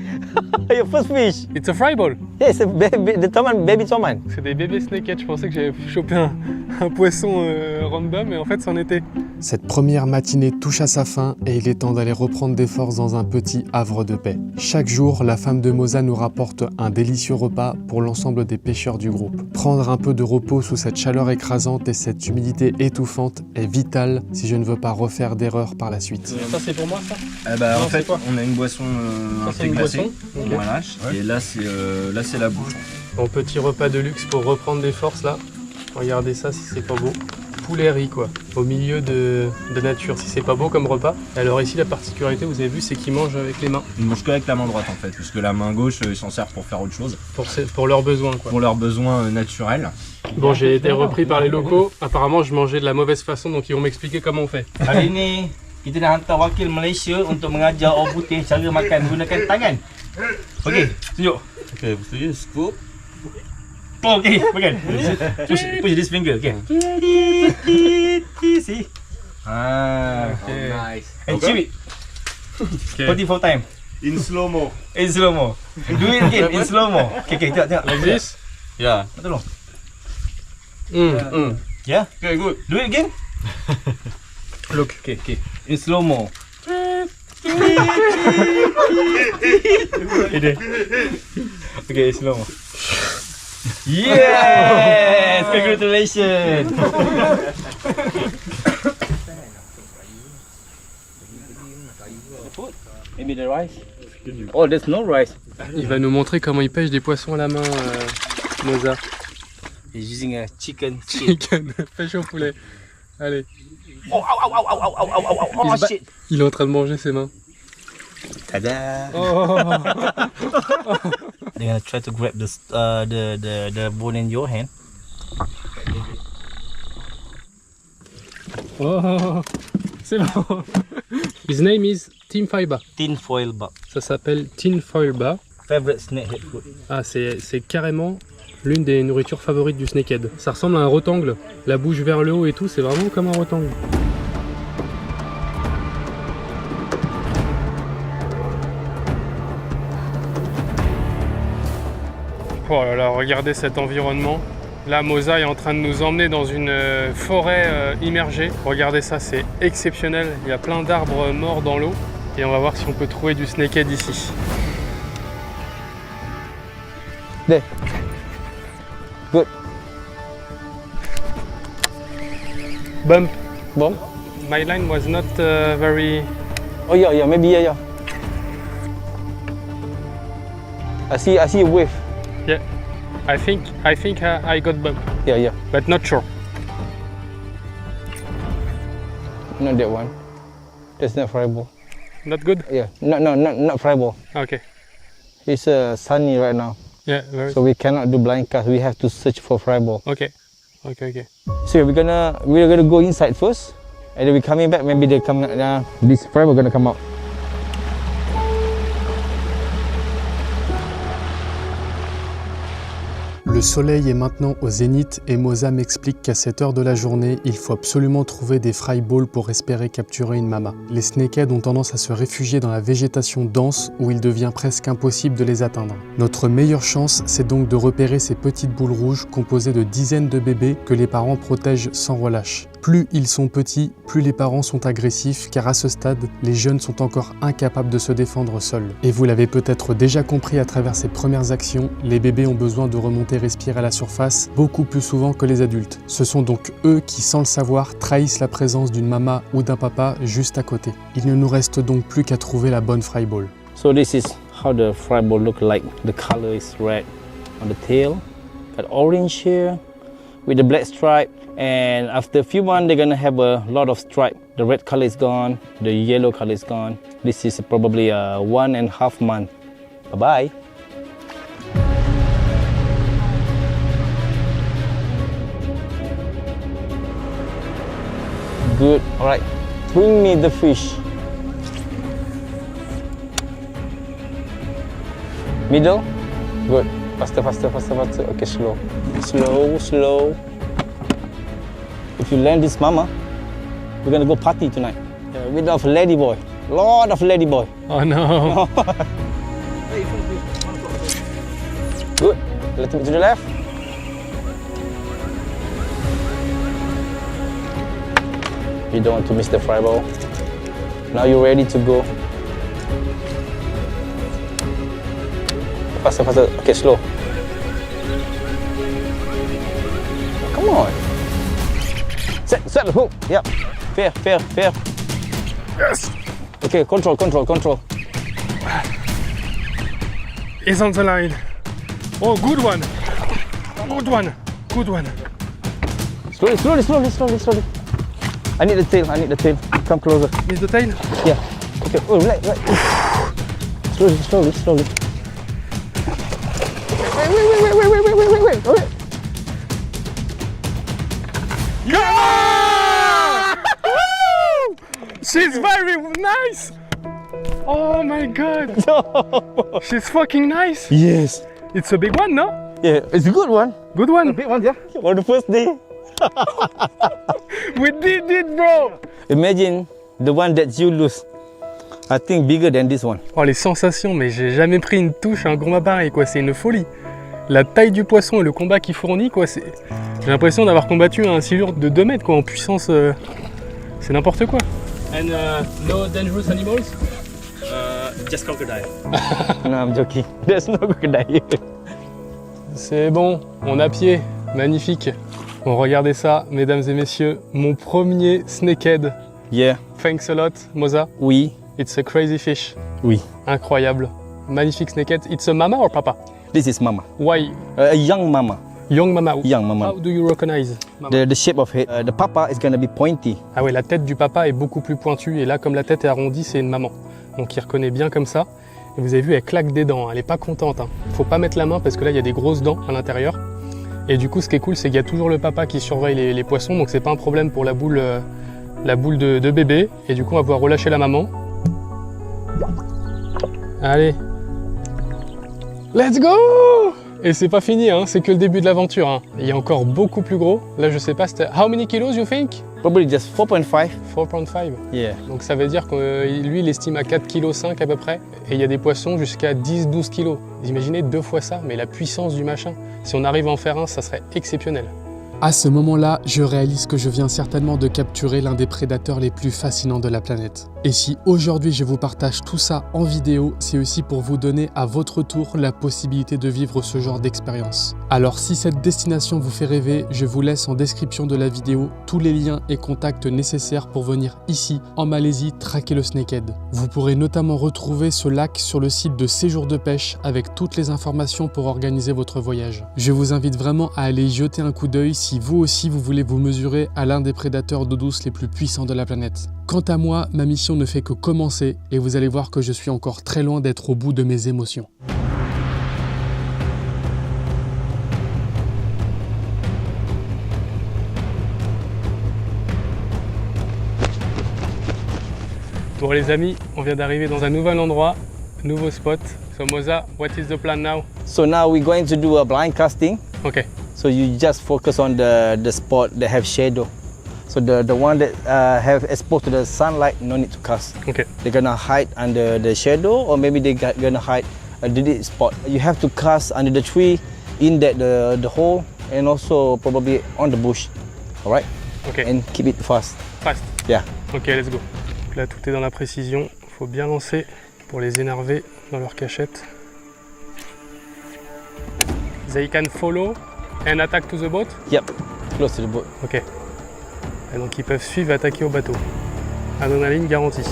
Speaker 8: Your first fish.
Speaker 1: It's a fry ball.
Speaker 8: Yes, the Toman, baby Toman.
Speaker 1: C'est des bébés snakeheads, je pensais que j'avais chopé un poisson random, mais en fait c'en était. Cette première matinée touche à sa fin et il est temps d'aller reprendre des forces dans un petit havre de paix. Chaque jour, la femme de Moza nous rapporte un délicieux repas pour l'ensemble des pêcheurs du groupe. Prendre un peu de repos sous cette chaleur écrasante et cette humidité étouffante est vital si je ne veux pas refaire d'erreurs par la suite. Ça c'est pour moi ça?
Speaker 2: En fait, on a une boisson un
Speaker 1: c'est
Speaker 2: peu
Speaker 1: une
Speaker 2: glacée.
Speaker 1: boisson. Okay.
Speaker 2: Voilà. Et là c'est la bouche.
Speaker 1: Bon, petit repas de luxe pour reprendre des forces là. Regardez ça si c'est pas beau. Poulet riz quoi, au milieu de nature, si c'est pas beau comme repas. Alors ici la particularité, vous avez vu, c'est qu'ils mangent avec les mains.
Speaker 2: Ils mangent qu'avec la main droite en fait, puisque la main gauche ils s'en servent pour faire autre chose.
Speaker 1: Pour leurs besoins quoi.
Speaker 2: Pour leurs besoins naturels.
Speaker 1: Bon, j'ai été repris par les locaux. Apparemment je mangeais de la mauvaise façon, donc ils vont m'expliquer comment on fait.
Speaker 3: Hari ini kita dah hantar wakil Malaysia untuk mengajar orang putih cara makan menggunakan tangan. Okey, tunjuk. Okey, lepas tu je scoop. Oh, okey, makan. Push this finger, okey. See? Ah, okay.
Speaker 4: Nice.
Speaker 3: And chew it.
Speaker 1: Okay.
Speaker 3: 44 times.
Speaker 2: In slow-mo.
Speaker 3: In slow mo. Do it again in slow mo. Okay, tengok.
Speaker 1: Like this?
Speaker 3: Ya, tolong. Yeah. Okay, good. Do it again.
Speaker 1: Look.
Speaker 3: Okay. In slow mo. Okay, slow mo. Yes! Congratulations! Maybe the rice? Oh, there's no rice.
Speaker 1: Il va nous montrer comment il pêche des poissons à la main, Moza.
Speaker 3: He's using a chicken.
Speaker 1: Chicken, pêche au poulet. Allez.
Speaker 3: Oh, oh, shit!
Speaker 1: Il est en train de manger ses mains.
Speaker 3: Tada!
Speaker 1: Oh.
Speaker 3: They're gonna try to grab the bone in your hand.
Speaker 1: Oh. C'est bon. His name is Tin Foil Ba.
Speaker 3: Tin foil bug.
Speaker 1: Ça s'appelle Tin Foil Ba.
Speaker 3: Favorite snakehead food.
Speaker 1: Ah, c'est carrément l'une des nourritures favorites du snakehead. Ça ressemble à un rectangle. La bouche vers le haut et tout, c'est vraiment comme un rectangle. Oh là là, regardez cet environnement. Là, Moza est en train de nous emmener dans une forêt immergée. Regardez ça, c'est exceptionnel. Il y a plein d'arbres morts dans l'eau. Et on va voir si on peut trouver du snakehead ici.
Speaker 8: There. Good.
Speaker 1: Bump.
Speaker 8: Bomb?
Speaker 1: My line was not very...
Speaker 8: Oh yeah, maybe yeah. I see a wave.
Speaker 1: Yeah. I think I got bump,
Speaker 8: Yeah.
Speaker 1: but not sure.
Speaker 8: Not that one. That's not fry ball.
Speaker 1: Not good?
Speaker 8: Yeah, not fry ball.
Speaker 1: Okay.
Speaker 8: It's sunny right now,
Speaker 1: Yeah, very...
Speaker 8: so we cannot do blind cast. We have to search for fry ball.
Speaker 1: Okay.
Speaker 8: So we're gonna go inside first, and then we're coming back. Maybe they come. This fry ball gonna come out.
Speaker 1: Le soleil est maintenant au zénith et Moza m'explique qu'à cette heure de la journée, il faut absolument trouver des fry balls pour espérer capturer une mama. Les snakeheads ont tendance à se réfugier dans la végétation dense où il devient presque impossible de les atteindre. Notre meilleure chance, c'est donc de repérer ces petites boules rouges composées de dizaines de bébés que les parents protègent sans relâche. Plus ils sont petits, plus les parents sont agressifs car à ce stade, les jeunes sont encore incapables de se défendre seuls. Et vous l'avez peut-être déjà compris à travers ces premières actions, les bébés ont besoin de remonter respirer à la surface beaucoup plus souvent que les adultes. Ce sont donc eux qui, sans le savoir, trahissent la présence d'une mama ou d'un papa juste à côté. Il ne nous reste donc plus qu'à trouver la bonne fry ball.
Speaker 5: So this is how the fry ball look like. The color is red on the tail, got orange here with the black stripe. And after a few months, they're gonna have a lot of stripe. The red color is gone, the yellow color is gone. This is probably 1.5 months. Bye-bye. Good, all right. Bring me the fish. Middle, good. Faster. Okay, slow. If you land this mama, we're gonna go party tonight. With of lady boy, lot of lady boy.
Speaker 1: Oh no!
Speaker 8: Good. A little bit to the left. You don't want to miss the fry ball. Now you're ready to go. Faster. Okay, slow. Come on. Set the hook. Yep. Fair.
Speaker 1: Yes!
Speaker 8: Okay, control.
Speaker 1: It's on the line. Oh, good one.
Speaker 8: Slowly. I need the tail. Come closer.
Speaker 1: Miss the tail?
Speaker 8: Yeah. Okay. Oh, right. Slowly. Wait.
Speaker 1: Yeah! Woo! She's very nice! Oh my god! She's fucking nice!
Speaker 8: Yes.
Speaker 1: It's a big one, no?
Speaker 8: Yeah, it's a good one.
Speaker 1: Good one!
Speaker 8: Big one, yeah. On the first day.
Speaker 1: We did it, bro!
Speaker 8: Imagine the one that you lose. I think bigger than this one.
Speaker 1: Oh, les sensations, mais j'ai jamais pris une touche à un gros pareil, quoi. C'est une folie. La taille du poisson et le combat qu'il fournit, quoi, c'est... J'ai l'impression d'avoir combattu un silure de 2 mètres, quoi, en puissance. C'est n'importe quoi.
Speaker 3: And no dangerous animals? Just crocodile.
Speaker 8: No, I'm joking. There's no crocodile here.
Speaker 1: C'est bon, on a pied. Magnifique. Bon, regardez ça, mesdames et messieurs. Mon premier snakehead.
Speaker 8: Yeah.
Speaker 1: Thanks a lot, Moza.
Speaker 8: Oui.
Speaker 1: It's a crazy fish.
Speaker 8: Oui.
Speaker 1: Incroyable. Magnifique snakehead. It's a mama or papa?
Speaker 8: This is mama.
Speaker 1: Why?
Speaker 8: A young mama.
Speaker 1: Young mama.
Speaker 8: Young mama.
Speaker 1: How do you recognize? Mama?
Speaker 8: The shape of it. The papa is gonna be pointy.
Speaker 1: Ah ouais, la tête du papa est beaucoup plus pointue et là, comme la tête est arrondie, c'est une maman. Donc il reconnaît bien comme ça. Et vous avez vu, elle claque des dents, elle est pas contente. Faut pas mettre la main parce que là, il y a des grosses dents à l'intérieur. Et du coup, ce qui est cool, c'est qu'il y a toujours le papa qui surveille les poissons, donc c'est pas un problème pour la boule de bébé. Et du coup, on va pouvoir relâcher la maman. Allez. Let's go! Et c'est pas fini, hein, c'est que le début de l'aventure. Hein. Il y a encore beaucoup plus gros. Là, je sais pas, c'était... How many kilos you think?
Speaker 8: Probably just 4.5.
Speaker 1: 4.5.
Speaker 8: Yeah.
Speaker 1: Donc ça veut dire que lui, il estime à 4,5 kg à peu près. Et il y a des poissons jusqu'à 10-12 kg. Vous imaginez 2 fois ça, mais la puissance du machin. Si on arrive à en faire un, ça serait exceptionnel. À ce moment-là, je réalise que je viens certainement de capturer l'un des prédateurs les plus fascinants de la planète. Et si aujourd'hui je vous partage tout ça en vidéo, c'est aussi pour vous donner à votre tour la possibilité de vivre ce genre d'expérience. Alors si cette destination vous fait rêver, je vous laisse en description de la vidéo tous les liens et contacts nécessaires pour venir ici, en Malaisie, traquer le snakehead. Vous pourrez notamment retrouver ce lac sur le site de Séjours de Pêche avec toutes les informations pour organiser votre voyage. Je vous invite vraiment à aller y jeter un coup d'œil si vous aussi vous voulez vous mesurer à l'un des prédateurs d'eau douce les plus puissants de la planète. Quant à moi, ma mission ne fait que commencer et vous allez voir que je suis encore très loin d'être au bout de mes émotions. Bon les amis, on vient d'arriver dans un nouvel endroit, nouveau spot. So Moza, what is the plan now?
Speaker 8: So now we're going to do a blind casting.
Speaker 1: Okay.
Speaker 8: So you just focus on the spot that have shadow. So the one that have exposed to the sunlight, no need to cast.
Speaker 1: Okay.
Speaker 8: They're gonna hide under the shadow, or maybe they're gonna hide under the spot. You have to cast under the tree, in that the hole, and also probably on the bush. All right.
Speaker 1: Okay.
Speaker 8: And keep it fast.
Speaker 1: Fast.
Speaker 8: Yeah.
Speaker 1: Ok, let's go. Donc là, tout est dans la précision. Il faut bien lancer pour les énerver dans leur cachette. They can follow and attack to the boat?
Speaker 8: Yep. Close to the boat.
Speaker 1: Ok. Et donc ils peuvent suivre et attaquer au bateau. Adrénaline garantie.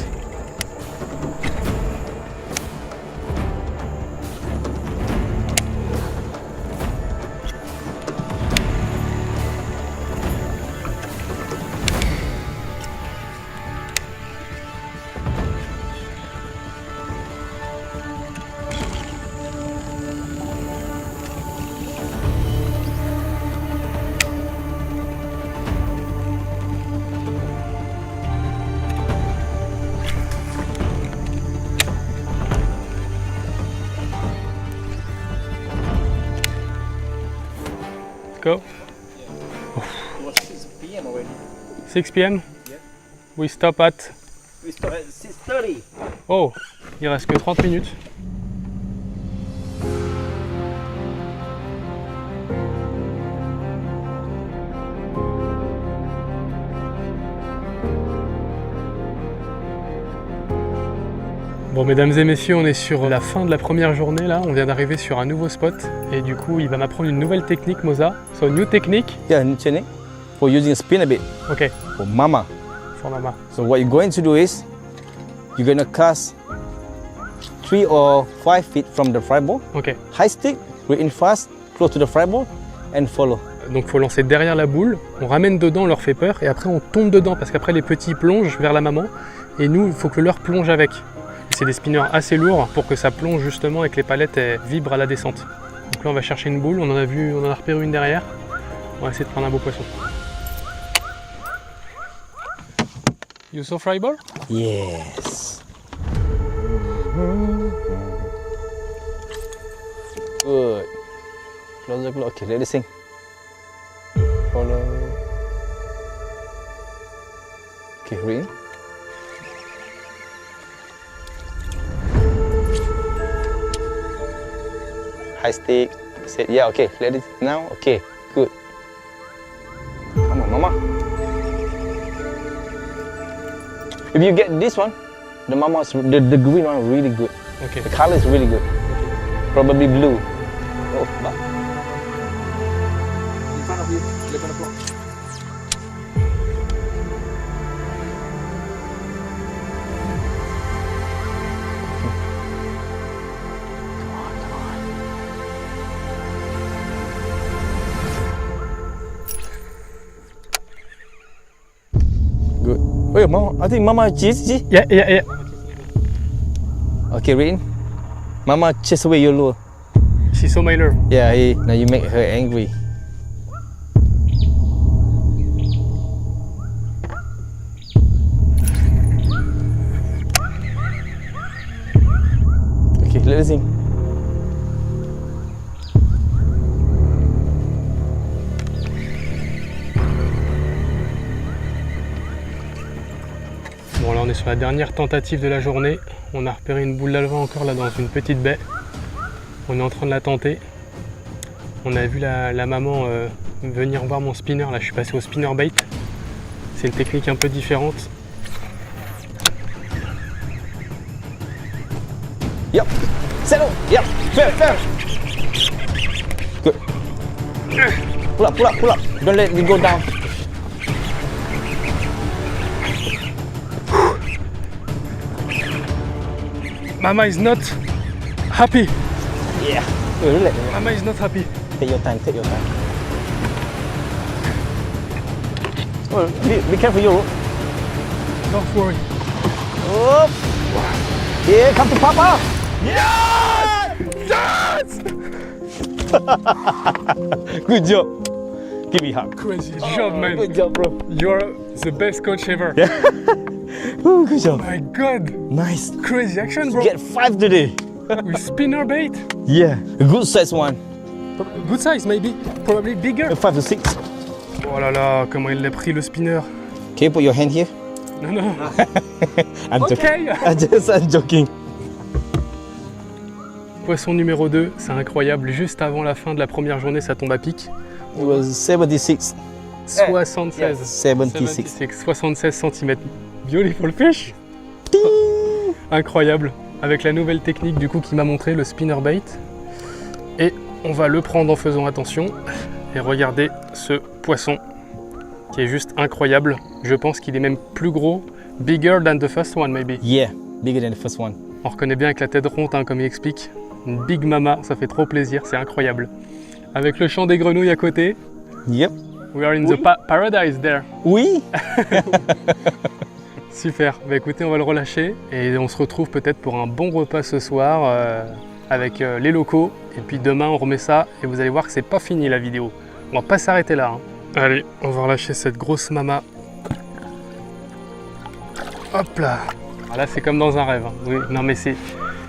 Speaker 1: Go.
Speaker 8: It was 6 p.m. already.
Speaker 1: 6 p.m.
Speaker 8: Yeah.
Speaker 1: We stop at...
Speaker 8: We start at 6:30.
Speaker 1: Oh, il reste que 30 minutes. Bon mesdames et messieurs, on est sur la fin de la première journée là, on vient d'arriver sur un nouveau spot et du coup il va m'apprendre une nouvelle technique Moza. So new technique?
Speaker 8: Yeah, new technique for using spin a bit.
Speaker 1: Ok,
Speaker 8: For mama.
Speaker 1: for mama.
Speaker 8: So what you're going to do is you're going to cast 3 or 5 feet from the fry ball.
Speaker 1: Ok,
Speaker 8: High stick, read in fast, close to the fry ball, and follow.
Speaker 1: donc faut lancer derrière la boule, on ramène dedans, on leur fait peur et après on tombe dedans parce qu'après les petits plongent vers la maman et nous il faut que le leur plonge avec. C'est des spinners assez lourds pour que ça plonge justement et que les palettes elles vibrent à la descente. Donc là on va chercher une boule, on en a repéré une derrière. On va essayer de prendre un beau poisson. You saw fry ball?
Speaker 8: Yes. Good. Closer, closer. Okay, let it sink. Follow. Okay, read. High stick. Set. Yeah, okay. Let it now. Okay, good. Come on, mama. If you get this one, the mama's the green one really good.
Speaker 1: Ok.
Speaker 8: The color is really good. Probably blue. Oh, but. In front of you, 11 o'clock. Good. Wait, mama. I think mama chase.
Speaker 1: Yeah, yeah, yeah.
Speaker 8: Okay, read. Mama chase away your lure.
Speaker 1: She saw my lure.
Speaker 8: Yeah, now you make her angry. Okay, let us sing.
Speaker 1: Bon là on est sur la dernière tentative de la journée. On a repéré une boule d'alevin encore là dans une petite baie. On est en train de la tenter. On a vu la maman venir voir mon spinner. Là, je suis passé au spinner bait. C'est une technique un peu différente.
Speaker 8: Yep. Settle. Yep. Fair, fair. Good. Pull up, pull up, pull up. Don't let it go down.
Speaker 1: Mama is not happy.
Speaker 8: Yeah. Relax.
Speaker 1: Mama is not happy.
Speaker 8: Take your time, take your time. Oh, be careful, you.
Speaker 1: Don't worry.
Speaker 8: Oh. Here, come to Papa.
Speaker 1: Yes! Yes!
Speaker 8: Good job. Give me a hug.
Speaker 1: Crazy job, man.
Speaker 8: Good job, bro.
Speaker 1: You're the best coach ever.
Speaker 8: Oh, good job.
Speaker 1: My God.
Speaker 8: Nice.
Speaker 1: Crazy action, bro.
Speaker 8: Get 5 today.
Speaker 1: With spinner bait.
Speaker 8: Yeah, a good size one.
Speaker 1: Good size, maybe. Probably bigger.
Speaker 8: 5 to 6.
Speaker 1: Oh là là, comment il l'a pris le spinner.
Speaker 8: Can you put your hand here?
Speaker 1: Non, non.
Speaker 8: I'm joking.
Speaker 1: Ok.
Speaker 8: I'm joking.
Speaker 1: Poisson numéro 2, c'est incroyable. Juste avant la fin de la première journée, ça tombe à pic.
Speaker 8: It was 76.
Speaker 1: 76. 76 cm. Beautiful fish. Incroyable. Avec la nouvelle technique du coup qu'il m'a montré, le spinner bait. Et on va le prendre en faisant attention. Et regardez ce poisson qui est juste incroyable. Je pense qu'il est même plus gros. Bigger than the first one maybe.
Speaker 8: Yeah, bigger than the first one.
Speaker 1: On reconnaît bien avec la tête ronde, hein, comme il explique. Une big mama, ça fait trop plaisir, c'est incroyable. Avec le chant des grenouilles à côté.
Speaker 8: Yep.
Speaker 1: We are in the paradise there.
Speaker 8: Oui.
Speaker 1: Super, bah écoutez, on va le relâcher et on se retrouve peut-être pour un bon repas ce soir avec les locaux. Et puis demain on remet ça et vous allez voir que c'est pas fini la vidéo. On va pas s'arrêter là. Hein. Allez, on va relâcher cette grosse mama. Hop là. Ah, là c'est comme dans un rêve. Hein. Oui, non mais c'est...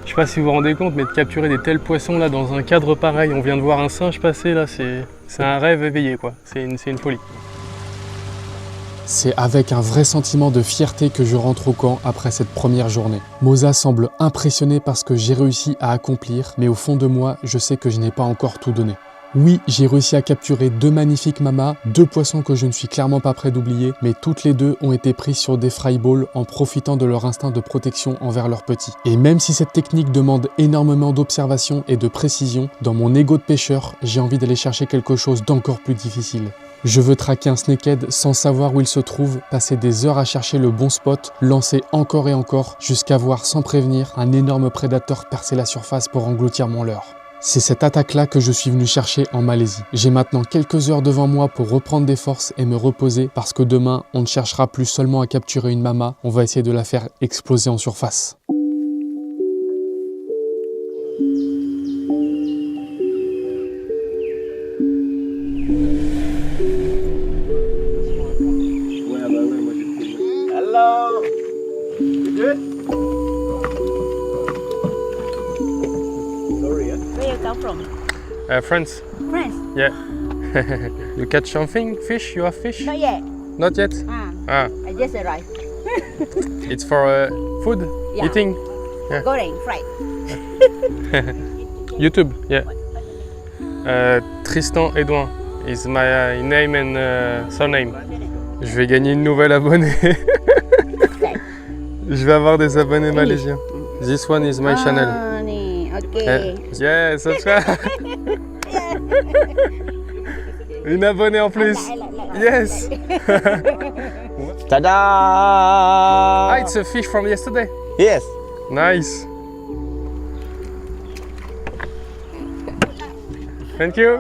Speaker 1: Je sais pas si vous vous rendez compte, mais de capturer des tels poissons là dans un cadre pareil, on vient de voir un singe passer là, c'est un rêve éveillé quoi. C'est une folie. C'est avec un vrai sentiment de fierté que je rentre au camp après cette première journée. Moza semble impressionné par ce que j'ai réussi à accomplir, mais au fond de moi, je sais que je n'ai pas encore tout donné. Oui, j'ai réussi à capturer 2 magnifiques mamas, 2 poissons que je ne suis clairement pas prêt d'oublier, mais toutes les 2 ont été prises sur des fry balls en profitant de leur instinct de protection envers leurs petits. Et même si cette technique demande énormément d'observation et de précision, dans mon ego de pêcheur, j'ai envie d'aller chercher quelque chose d'encore plus difficile. Je veux traquer un snakehead sans savoir où il se trouve, passer des heures à chercher le bon spot, lancer encore et encore, jusqu'à voir sans prévenir un énorme prédateur percer la surface pour engloutir mon leurre. C'est cette attaque-là que je suis venu chercher en Malaisie. J'ai maintenant quelques heures devant moi pour reprendre des forces et me reposer parce que demain, on ne cherchera plus seulement à capturer une mama, on va essayer de la faire exploser en surface.
Speaker 3: Hello. You good?
Speaker 7: Where you come from?
Speaker 1: France.
Speaker 7: France?
Speaker 1: Yeah. You catch something? Fish? You have fish?
Speaker 7: Not yet.
Speaker 1: Not yet? Ah.
Speaker 7: I just arrived.
Speaker 1: It's for food?
Speaker 7: Yeah.
Speaker 1: Eating?
Speaker 7: Goreng, fried.
Speaker 1: YouTube, yeah. Tristan Edouin is my name and surname. Je vais gagner une nouvelle abonnée. Je vais avoir des abonnés malaisiens. This one is my channel.
Speaker 7: Ni, okay.
Speaker 1: Yeah, subscribe. Une abonnée en plus. Yes.
Speaker 8: Tada!
Speaker 1: Ah, it's a fish from yesterday.
Speaker 8: Yes.
Speaker 1: Nice. Thank you.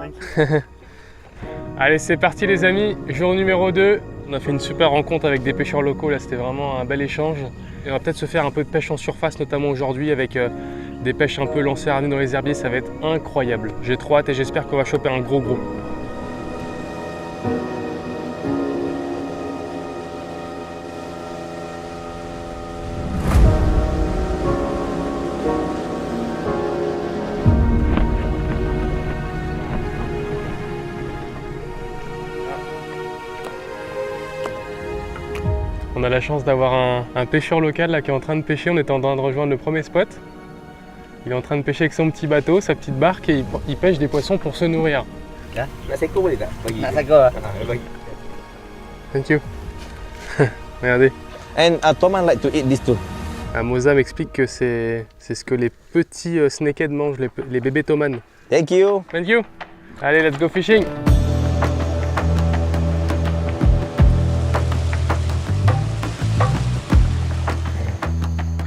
Speaker 1: Allez, c'est parti les amis, jour numéro 2. On a fait une super rencontre avec des pêcheurs locaux, là c'était vraiment un bel échange. Et on va peut-être se faire un peu de pêche en surface, notamment aujourd'hui avec des pêches un peu lancées à dans les herbiers, ça va être incroyable. J'ai trop hâte et j'espère qu'on va choper un gros. On a la chance d'avoir un pêcheur local là, qui est en train de pêcher. On est en train de rejoindre le premier spot. Il est en train de pêcher avec son petit bateau, sa petite barque et il pêche des poissons pour se nourrir.
Speaker 8: Nak seko boleh tak? Bagi.
Speaker 4: Nak saka?
Speaker 8: Bagi.
Speaker 1: Thank you. Regardez.
Speaker 8: And Toman like to eat this too.
Speaker 1: Moza m'explique que c'est ce que les petits snakeheads mangent, les bébés tomanes.
Speaker 8: Thank you.
Speaker 1: Thank you. Allez, let's go fishing.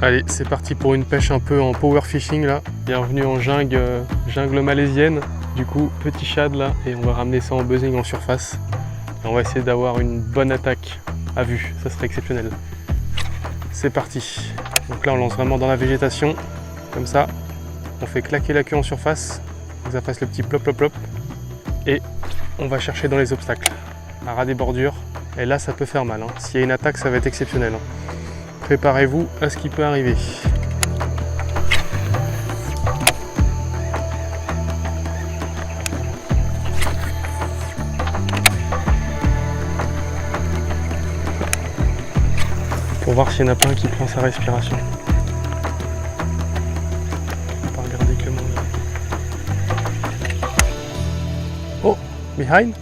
Speaker 1: Allez, c'est parti pour une pêche un peu en power fishing là. Bienvenue en jungle malaisienne. Du coup, petit shad là, et on va ramener ça en buzzing en surface. Et on va essayer d'avoir une bonne attaque à vue, ça serait exceptionnel. C'est parti. Donc là, on lance vraiment dans la végétation, comme ça. On fait claquer la queue en surface, que ça fasse le petit plop plop plop. Et on va chercher dans les obstacles, à ras des bordures. Et là, ça peut faire mal. S'il y a une attaque, ça va être exceptionnel. Préparez-vous à ce qui peut arriver. Pour voir s'il n'y en a pas un qui prend sa respiration. On va pas regarder que moi. Oh, behind?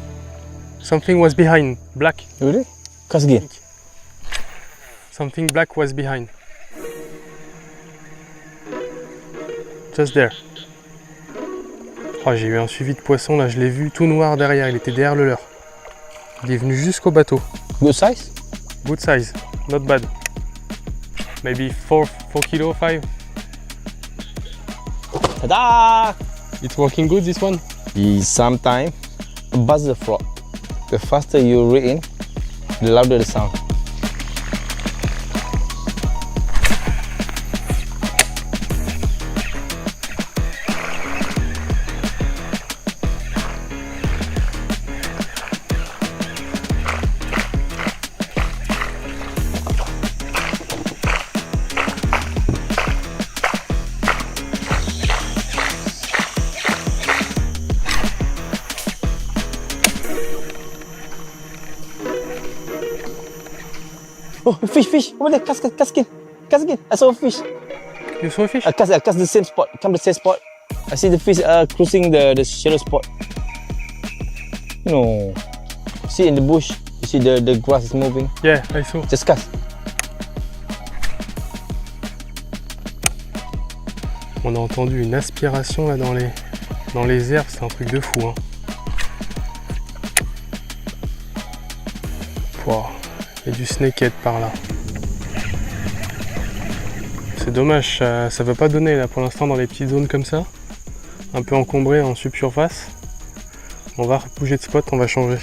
Speaker 1: Something was behind. Black.
Speaker 8: Really? Cast again.
Speaker 1: Something black was behind. Just there. Oh, j'ai eu un suivi de poisson là, je l'ai vu tout noir derrière, il était derrière le leurre. Il est venu jusqu'au bateau.
Speaker 8: Good size?
Speaker 1: Good size, not bad. Maybe 4 kilo, 5.
Speaker 8: Ta-da!
Speaker 1: It's working good this one?
Speaker 8: Sometimes buzz the frog. The faster you reel in, the louder the sound. Oh, fish! Over there, cast again. I saw a fish.
Speaker 1: You saw a fish?
Speaker 8: I cast the same spot. Come the same spot. I see the fish cruising the shallow spot. No. See in the bush. You see the grass is moving.
Speaker 1: Yeah, I saw.
Speaker 8: Just cast.
Speaker 1: On a entendu une aspiration là dans les herbes, c'est un truc de fou. Wow. Il y a du snakehead par là. C'est dommage, ça va pas donner là pour l'instant dans les petites zones comme ça. Un peu encombrées en subsurface. On va bouger de spot, on va changer.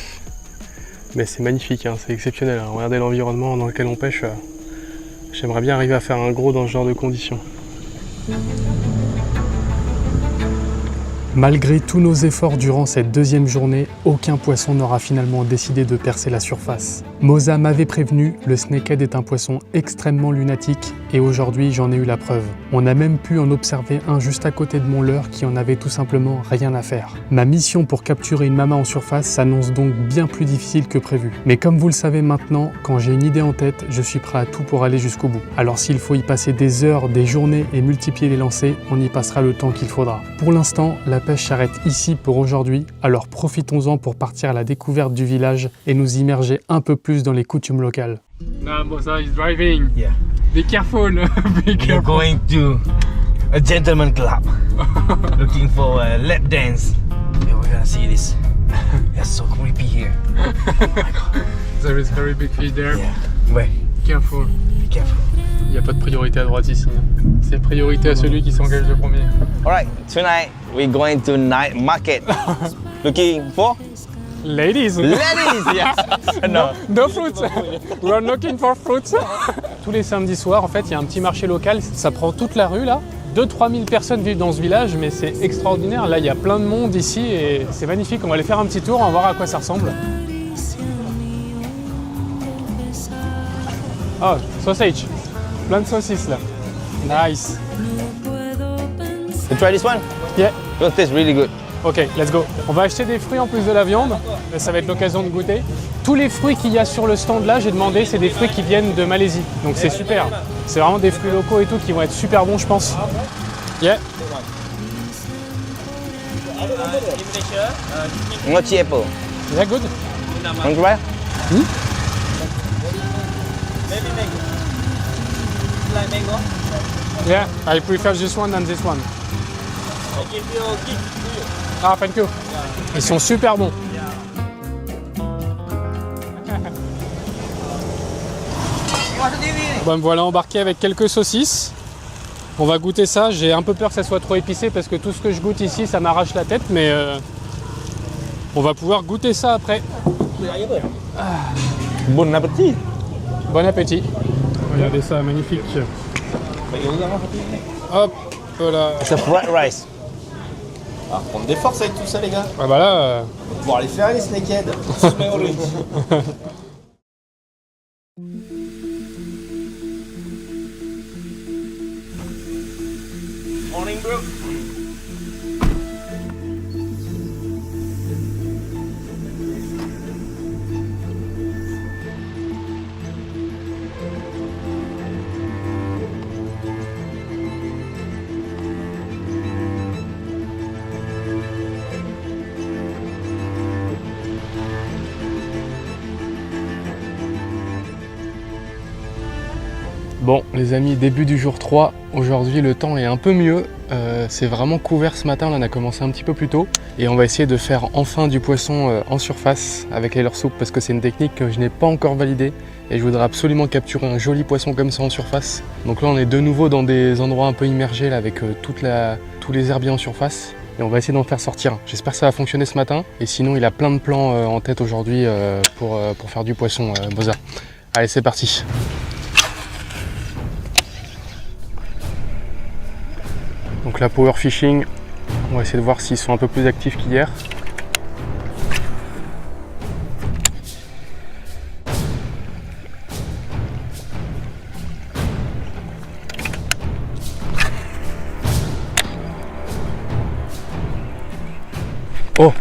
Speaker 1: Mais c'est magnifique, c'est exceptionnel. Regardez l'environnement dans lequel on pêche. J'aimerais bien arriver à faire un gros dans ce genre de conditions. Malgré tous nos efforts durant cette deuxième journée, aucun poisson n'aura finalement décidé de percer la surface. Moza m'avait prévenu, le snakehead est un poisson extrêmement lunatique et aujourd'hui j'en ai eu la preuve. On a même pu en observer un juste à côté de mon leurre qui en avait tout simplement rien à faire. Ma mission pour capturer une mama en surface s'annonce donc bien plus difficile que prévu. Mais comme vous le savez maintenant, quand j'ai une idée en tête, je suis prêt à tout pour aller jusqu'au bout. Alors s'il faut y passer des heures, des journées et multiplier les lancers, on y passera le temps qu'il faudra. Pour l'instant, la pêche s'arrête ici pour aujourd'hui, alors profitons-en pour partir à la découverte du village et nous immerger un peu plus dans les coutumes locales. Nah, Moza is driving.
Speaker 8: Yeah.
Speaker 1: Be careful. Be
Speaker 8: We're
Speaker 1: careful.
Speaker 8: going to a gentleman club. Looking for a lap dance. Yeah, we're gonna see this. It's so creepy here.
Speaker 1: There is very big fish there.
Speaker 8: Yeah. Wait,
Speaker 1: Careful.
Speaker 8: be careful.
Speaker 1: Il n'y a pas de priorité à droite ici. C'est priorité à celui qui s'engage le premier.
Speaker 8: Alright, tonight we're going to night market. Looking for
Speaker 1: Ladies!
Speaker 8: ladies. Yeah. No.
Speaker 1: No fruits! We are looking for fruits! Tous les samedis soirs, en fait, il y a un petit marché local. Ça prend toute la rue, là. 2-3 000 personnes vivent dans ce village, mais c'est extraordinaire. Là, il y a plein de monde ici et c'est magnifique. On va aller faire un petit tour, on va voir à quoi ça ressemble. Oh, sausage! Plein de saucisses, là. Nice!
Speaker 8: You try this one?
Speaker 1: Yeah.
Speaker 8: It tastes really good.
Speaker 1: Ok, let's go. On va acheter des fruits en plus de la viande. Ça va être l'occasion de goûter. Tous les fruits qu'il y a sur le stand là, j'ai demandé, c'est des fruits qui viennent de Malaisie. Donc c'est super. C'est vraiment des fruits locaux et tout qui vont être super bons, je pense. Yeah.
Speaker 8: Mochi apple.
Speaker 1: Is that good?
Speaker 8: Want to try?
Speaker 1: Yeah, I prefer this one than this one. Ah, thank you. Ils sont super bons. Bon, me voilà embarqué avec quelques saucisses. On va goûter ça. J'ai un peu peur que ça soit trop épicé parce que tout ce que je goûte ici, ça m'arrache la tête, mais on va pouvoir goûter ça après.
Speaker 8: Bon appétit.
Speaker 1: Bon appétit. Regardez ça, magnifique. Hop, voilà.
Speaker 8: It's a fried rice.
Speaker 2: Ah, prendre des forces avec tout ça, les gars.
Speaker 1: Ah bah là,
Speaker 2: On va pouvoir les faire, les snakeheads.
Speaker 3: Morning, bro.
Speaker 1: bon les amis, début du jour 3. Aujourd'hui le temps est un peu mieux. C'est vraiment couvert ce matin, là, on a commencé un petit peu plus tôt. Et on va essayer de faire enfin du poisson en surface avec les leurre soup parce que c'est une technique que je n'ai pas encore validée. Et je voudrais absolument capturer un joli poisson comme ça en surface. Donc là on est de nouveau dans des endroits un peu immergés là, avec tous les herbiers en surface. Et on va essayer d'en faire sortir. J'espère que ça va fonctionner ce matin. Et sinon il a plein de plans en tête aujourd'hui pour faire du poisson, Boza. Allez, c'est parti. Donc la power fishing, on va essayer de voir s'ils sont un peu plus actifs qu'hier. Oh!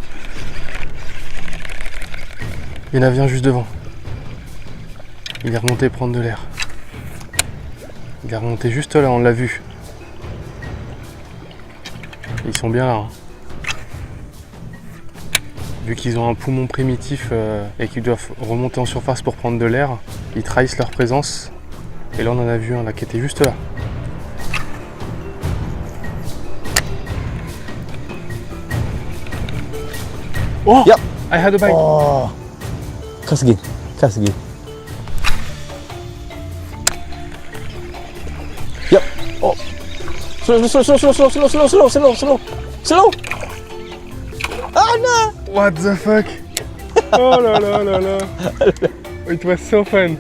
Speaker 1: Il y en avait un juste devant. Il est remonté prendre de l'air. Il est remonté juste là, on l'a vu. Ils sont bien là. Hein. Vu qu'ils ont un poumon primitif et qu'ils doivent remonter en surface pour prendre de l'air, ils trahissent leur présence. Et là on en a vu un là qui était juste là. Oh!
Speaker 8: Yep.
Speaker 1: I had a bite.
Speaker 8: Oh. Cast again. Cast again. Yep. Oh. Slow. Ah no!
Speaker 1: What the fuck? Oh là là là là. It was so fun.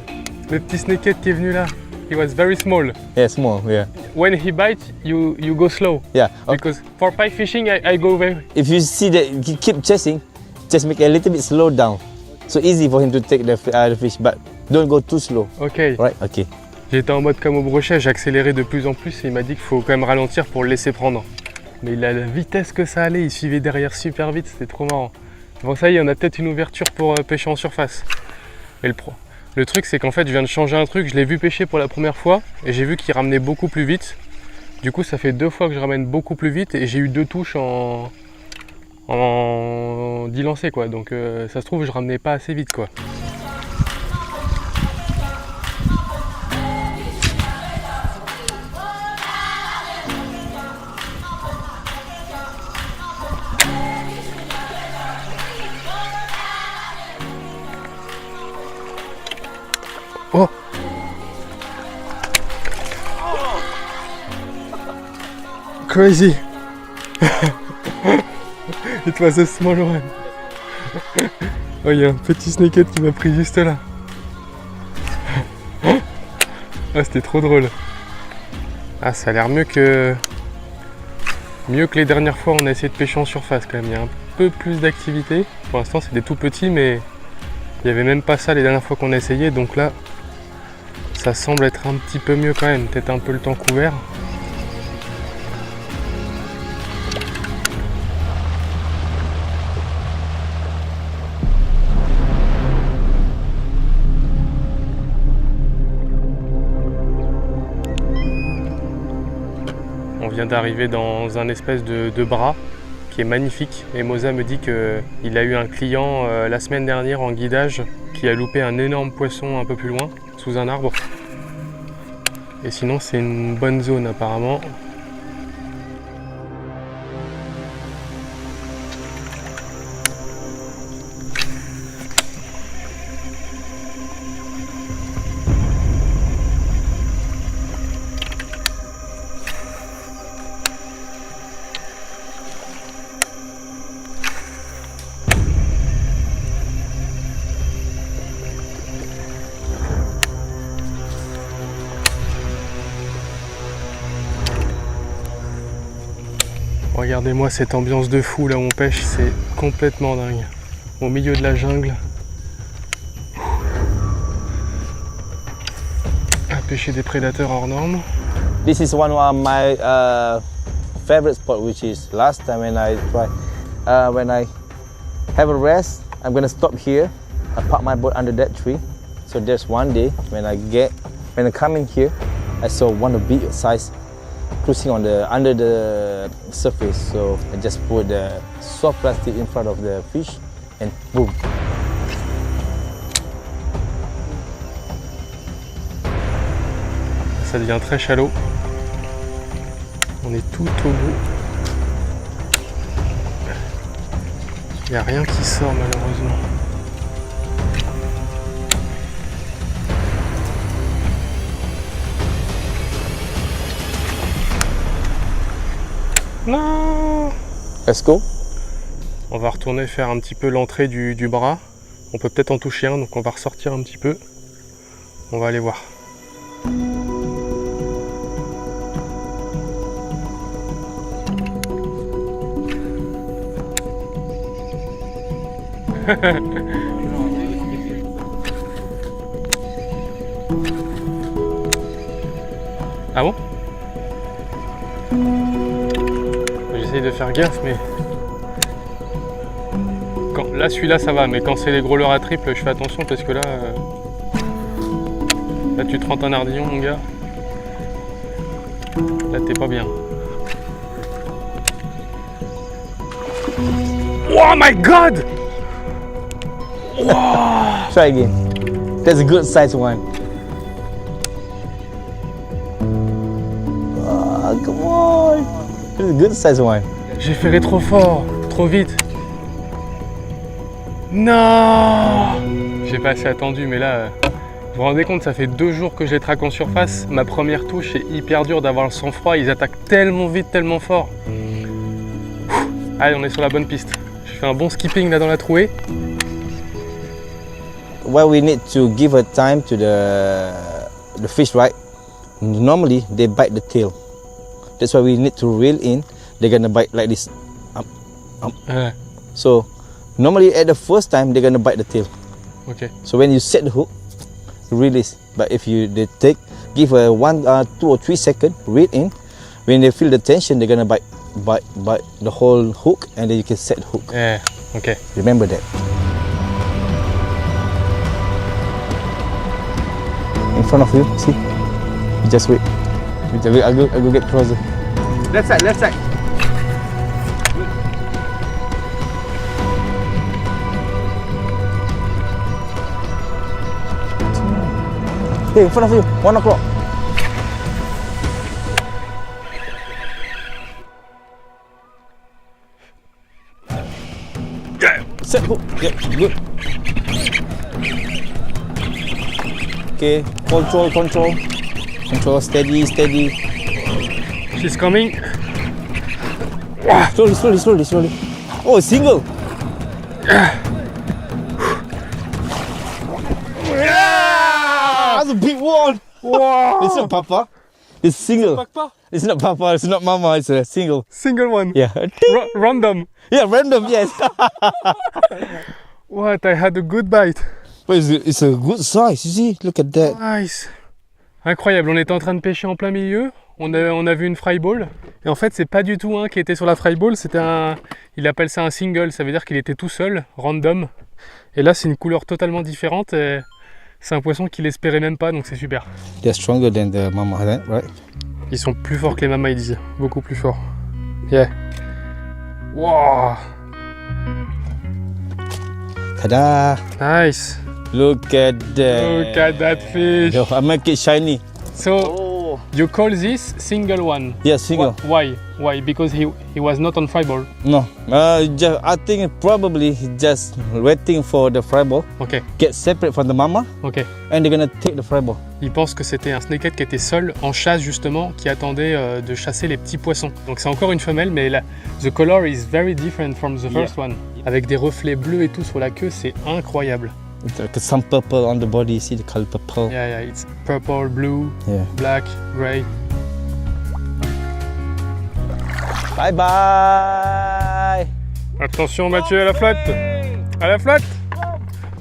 Speaker 1: Le petit snakehead qui est venu là. He was very small.
Speaker 8: Yeah, small, yeah.
Speaker 1: When he bites, you go slow.
Speaker 8: Yeah.
Speaker 1: Because for pike fishing, I go very.
Speaker 8: If you see that he keep chasing, just make a little bit slow down. So easy for him to take the fish, but don't go too slow.
Speaker 1: Ok.
Speaker 8: Right? Okay.
Speaker 1: J'étais en mode comme au brochet, j'accélérais de plus en plus et il m'a dit qu'il faut quand même ralentir pour le laisser prendre. Mais il a la vitesse que ça allait, il suivait derrière super vite, c'était trop marrant. Bon ça y est, on a peut-être une ouverture pour pêcher en surface. Et le truc c'est qu'en fait je viens de changer un truc, je l'ai vu pêcher pour la première fois et j'ai vu qu'il ramenait beaucoup plus vite. Du coup ça fait 2 fois que je ramène beaucoup plus vite et j'ai eu 2 touches en 10 lancers quoi. Donc ça se trouve je ramenais pas assez vite quoi. Oh! Crazy! It was a small one. Oh, il y a un petit snakehead qui m'a pris juste là. Ah, c'était trop drôle. Ah, ça a l'air mieux que les dernières fois. On a essayé de pêcher en surface quand même. Il y a un peu plus d'activité. Pour l'instant, c'est des tout petits, mais il n'y avait même pas ça les dernières fois qu'on a essayé. Donc là, ça semble être un petit peu mieux quand même. Peut-être un peu le temps couvert. On vient d'arriver dans un espèce de bras qui est magnifique. Et Moza me dit qu'il a eu un client la semaine dernière en guidage qui a loupé un énorme poisson un peu plus loin, sous un arbre. Et sinon c'est une bonne zone apparemment. Regardez-moi cette ambiance de fou là où on pêche, c'est complètement dingue. Au milieu de la jungle. À pêcher des prédateurs hors normes.
Speaker 8: This is one of my favorite spot, which is last time when I try, when I have a rest, I'm gonna stop here. I park my boat under that tree. So there's one day when I come in here, I saw one of big size cruising on under the surface. So I just put the soft plastic in front of the fish, and boom.
Speaker 1: Ça devient très shallow. On est tout au bout. Il n'y a rien qui sort malheureusement. Non!
Speaker 8: Let's go.
Speaker 1: On va retourner faire un petit peu l'entrée du bras. On peut peut-être en toucher un, donc on va ressortir un petit peu. On va aller voir. Ah bon? J'essaye de faire gaffe, mais là celui-là ça va, mais quand c'est les gros leurres à triple, je fais attention parce que là tu te rends un ardillon mon gars. Là t'es pas bien. Oh my god! Wow.
Speaker 8: Try again. That's a good size one. Oh, come on. That's a good size one.
Speaker 1: J'ai ferré trop fort, trop vite. Non! J'ai pas assez attendu, mais là, vous vous rendez compte, ça fait 2 jours que je les traque en surface. Ma première touche, c'est hyper dur d'avoir le sang-froid. Ils attaquent tellement vite, tellement fort. Allez, on est sur la bonne piste. J'ai fait un bon skipping là dans la trouée.
Speaker 8: Well, we need to give a time to the fish, right? Normally, they bite the tail. That's why we need to reel in. They're gonna bite like this. So, normally at the first time, they're gonna bite the tail.
Speaker 1: Okay.
Speaker 8: So when you set the hook, release. But if give a 1, 2 or 3 seconds, reel in. When they feel the tension, they're gonna bite the whole hook, and then you can set the hook.
Speaker 1: Yeah. Okay.
Speaker 8: Remember that. In front of you, see? You just wait. I'll go get closer.
Speaker 3: Left side, left side.
Speaker 8: Hey, in front of you, 1 o'clock. Set hook. Yeah, good. Okay, control, steady.
Speaker 1: She's coming.
Speaker 8: Slowly. Oh, single. That's a big one.
Speaker 1: Wow.
Speaker 8: It's not Papa. It's single.
Speaker 1: Papa.
Speaker 8: It's not Papa. It's not Mama. It's a single.
Speaker 1: Single one.
Speaker 8: Yeah.
Speaker 1: Random.
Speaker 8: Yeah, random. Yes.
Speaker 1: What? I had a good bite.
Speaker 8: But it's a good size. You see? Look at that.
Speaker 1: Nice. Incroyable. On était en train de pêcher en plein milieu. On a vu une fry ball. Et en fait, c'est pas du tout un qui était sur la fry ball. C'était il appelle ça un single. Ça veut dire qu'il était tout seul, random. Et là, c'est une couleur totalement différente. Et c'est un poisson qu'il espérait même pas, donc c'est super.
Speaker 8: They're stronger than the mama, right?
Speaker 1: Ils sont plus forts que les mamas, ils disent. Beaucoup plus forts. Yeah. Wow,
Speaker 8: Ta-da!
Speaker 1: nice.
Speaker 8: Look at that.
Speaker 1: Look at that fish.
Speaker 8: Yo, I make it shiny.
Speaker 1: So you call this single one?
Speaker 8: Yeah, single.
Speaker 1: Why? Why? Because he was not on fry ball.
Speaker 8: No, I think probably he just waiting for the fry ball
Speaker 1: Ok,
Speaker 8: get separate from the mama,
Speaker 1: ok.
Speaker 8: and they're gonna take the fry ball.
Speaker 1: Il pense que c'était un snakehead qui était seul en chasse justement, qui attendait de chasser les petits poissons. Donc c'est encore une femelle, mais the color is very different from the first one. Avec des reflets bleus et tout sur la queue, c'est incroyable.
Speaker 8: It's like some purple on the body. See the color purple.
Speaker 1: Yeah, yeah, it's purple, blue,
Speaker 8: Yeah.
Speaker 1: black, grey.
Speaker 8: Bye bye.
Speaker 1: Attention Mathieu, à la flotte. À la flotte.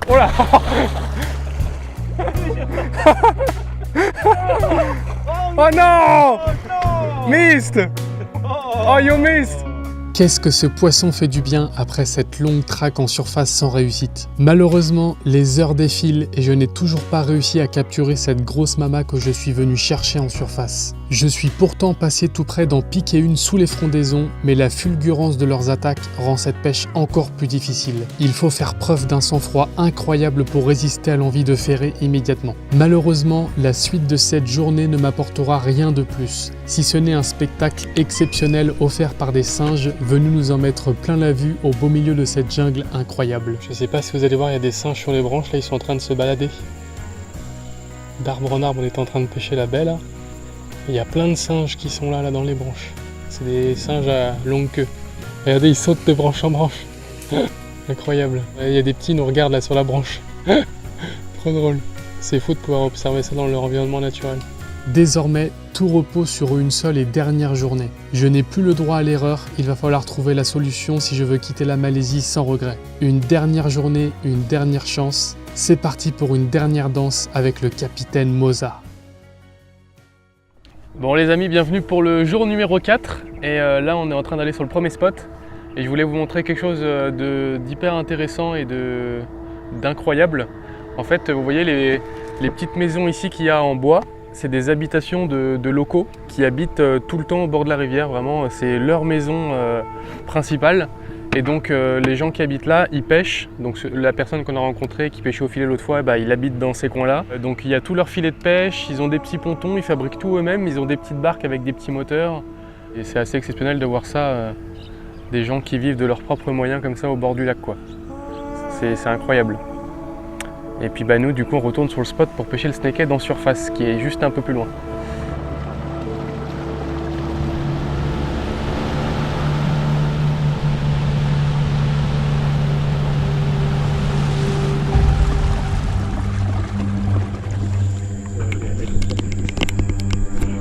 Speaker 1: Oh là. Oh non. Missed. Oh, you missed. Qu'est-ce que ce poisson fait du bien après cette longue traque en surface sans réussite. Malheureusement, les heures défilent et je n'ai toujours pas réussi à capturer cette grosse mama que je suis venu chercher en surface. Je suis pourtant passé tout près d'en piquer une sous les frondaisons, mais la fulgurance de leurs attaques rend cette pêche encore plus difficile. Il faut faire preuve d'un sang-froid incroyable pour résister à l'envie de ferrer immédiatement. Malheureusement, la suite de cette journée ne m'apportera rien de plus, si ce n'est un spectacle exceptionnel offert par des singes venus nous en mettre plein la vue au beau milieu de cette jungle incroyable. Je sais pas si vous allez voir, il y a des singes sur les branches, là ils sont en train de se balader. D'arbre en arbre, on est en train de pêcher la baie là. Il y a plein de singes qui sont là dans les branches. C'est des singes à longue queue. Regardez, ils sautent de branche en branche. Incroyable. Il y a des petits, ils nous regardent là sur la branche. Trop drôle. C'est fou de pouvoir observer ça dans leur environnement naturel. Désormais, tout repose sur une seule et dernière journée. Je n'ai plus le droit à l'erreur, il va falloir trouver la solution si je veux quitter la Malaisie sans regret. Une dernière journée, une dernière chance. C'est parti pour une dernière danse avec le capitaine Moza. Bon les amis, bienvenue pour le jour numéro 4 et là on est en train d'aller sur le premier spot et je voulais vous montrer quelque chose d'hyper intéressant et d'incroyable. En fait vous voyez les petites maisons ici qu'il y a en bois, c'est des habitations de locaux qui habitent tout le temps au bord de la rivière, vraiment c'est leur maison principale. Et donc les gens qui habitent là, ils pêchent. Donc la personne qu'on a rencontrée qui pêchait au filet l'autre fois, il habite dans ces coins-là. Donc il y a tous leurs filets de pêche, ils ont des petits pontons, ils fabriquent tout eux-mêmes, ils ont des petites barques avec des petits moteurs. Et c'est assez exceptionnel de voir ça, des gens qui vivent de leurs propres moyens comme ça au bord du lac, quoi. C'est incroyable. Et puis nous, du coup, on retourne sur le spot pour pêcher le snakehead en surface, qui est juste un peu plus loin.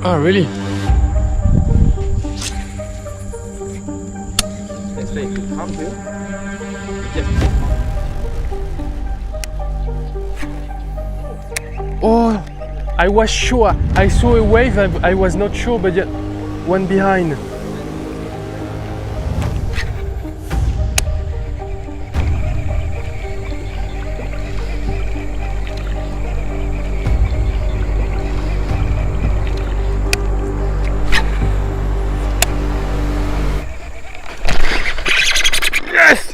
Speaker 1: Oh, really? Oh, I was sure. I saw a wave, I was not sure, but yet one behind. Yes!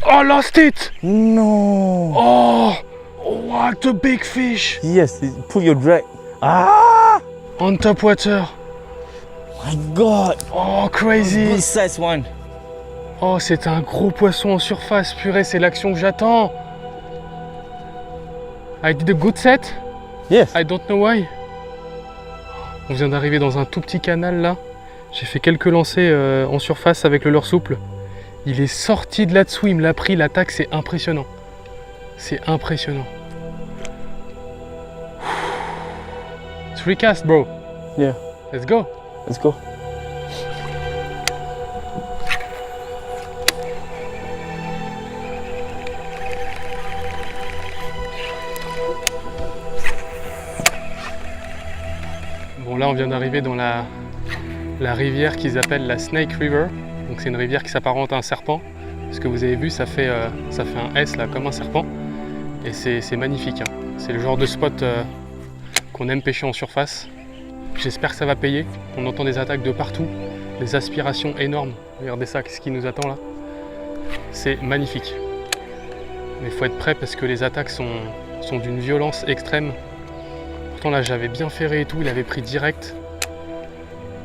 Speaker 1: Oh, lost it!
Speaker 8: No.
Speaker 1: Oh, what a big fish!
Speaker 8: Yes, pull your drag. Ah!
Speaker 1: On top water.
Speaker 8: My God.
Speaker 1: Oh, crazy!
Speaker 8: Good size one.
Speaker 1: Oh, c'est un gros poisson en surface. Purée, c'est l'action que j'attends. I did a good set.
Speaker 8: Yes.
Speaker 1: I don't know why. On vient d'arriver dans un tout petit canal là. J'ai fait quelques lancers en surface avec le leurre souple. Il est sorti de là-dessous, il me l'a pris, l'attaque, c'est impressionnant. C'est impressionnant. 3 casts, bro.
Speaker 8: Yeah.
Speaker 1: Let's go.
Speaker 8: Let's go.
Speaker 1: Bon, là, on vient d'arriver dans la rivière qu'ils appellent la Snake River. Donc c'est une rivière qui s'apparente à un serpent. Ce que vous avez vu, ça fait un S là, comme un serpent. Et c'est magnifique. Hein. C'est le genre de spot qu'on aime pêcher en surface. J'espère que ça va payer. On entend des attaques de partout. les aspirations énormes. Regardez ça, qu'est-ce qui nous attend là. C'est magnifique. Mais il faut être prêt parce que les attaques sont d'une violence extrême. Pourtant là j'avais bien ferré et tout, il avait pris direct.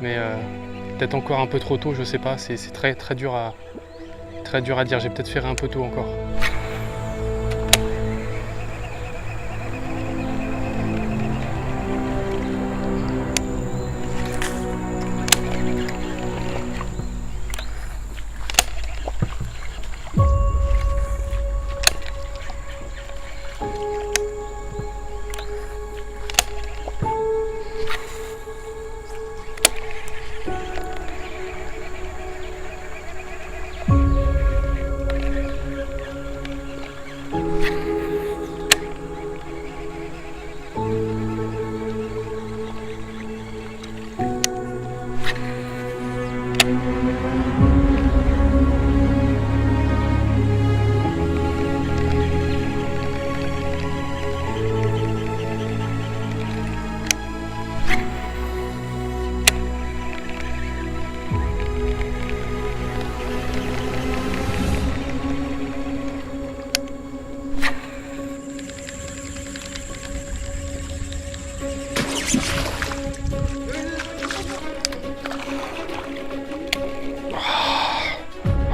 Speaker 1: Mais peut-être encore un peu trop tôt, je sais pas, c'est très dur à dire, j'ai peut-être ferré un peu tôt encore.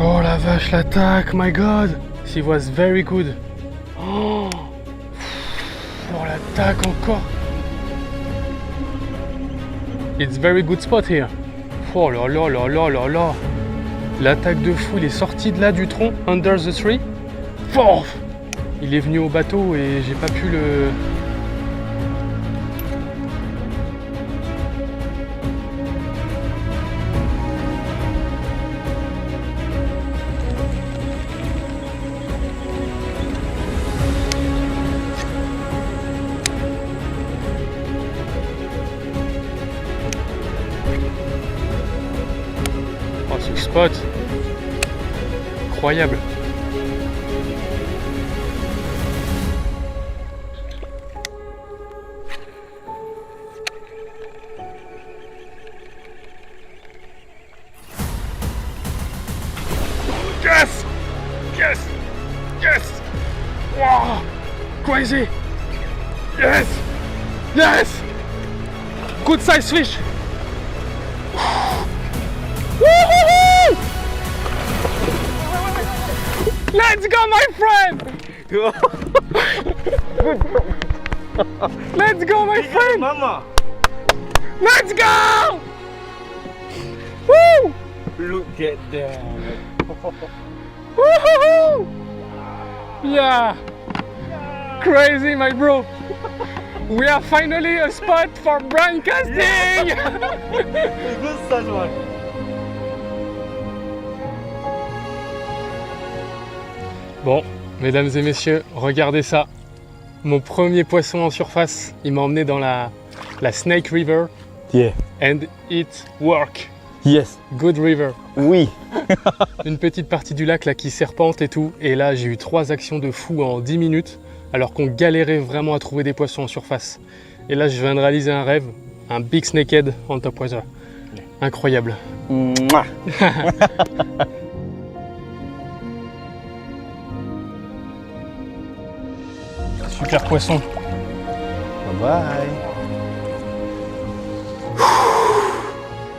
Speaker 1: Oh la vache, l'attaque, my god! She was very good. Oh, l'attaque encore. It's very good spot here. Oh là là là là là là. L'attaque de fou, il est sorti de là du tronc, under the tree. Oh, il est venu au bateau et j'ai pas pu le... Ce spot, incroyable. Yes! Yes! Yes! Wow! Crazy! Yes! Yes! Good size fish! Let's go, my friend! Let's go, my friend!
Speaker 3: Mama!
Speaker 1: Let's go! Woo!
Speaker 3: Look at that!
Speaker 1: Woohoo! Yeah! Crazy, my bro! We are finally a spot for brine casting!
Speaker 3: Good size one!
Speaker 1: Bon, mesdames et messieurs, regardez ça. Mon premier poisson en surface, il m'a emmené dans la Snake River.
Speaker 8: Yeah.
Speaker 1: And it work.
Speaker 8: Yes.
Speaker 1: Good river.
Speaker 8: Oui.
Speaker 1: Une petite partie du lac là qui serpente et tout. Et là, j'ai eu 3 actions de fou en 10 minutes. Alors qu'on galérait vraiment à trouver des poissons en surface. Et là, je viens de réaliser un rêve. Un big snakehead on top water. Incroyable.
Speaker 8: Mouah.
Speaker 1: Super poisson.
Speaker 8: Bye bye.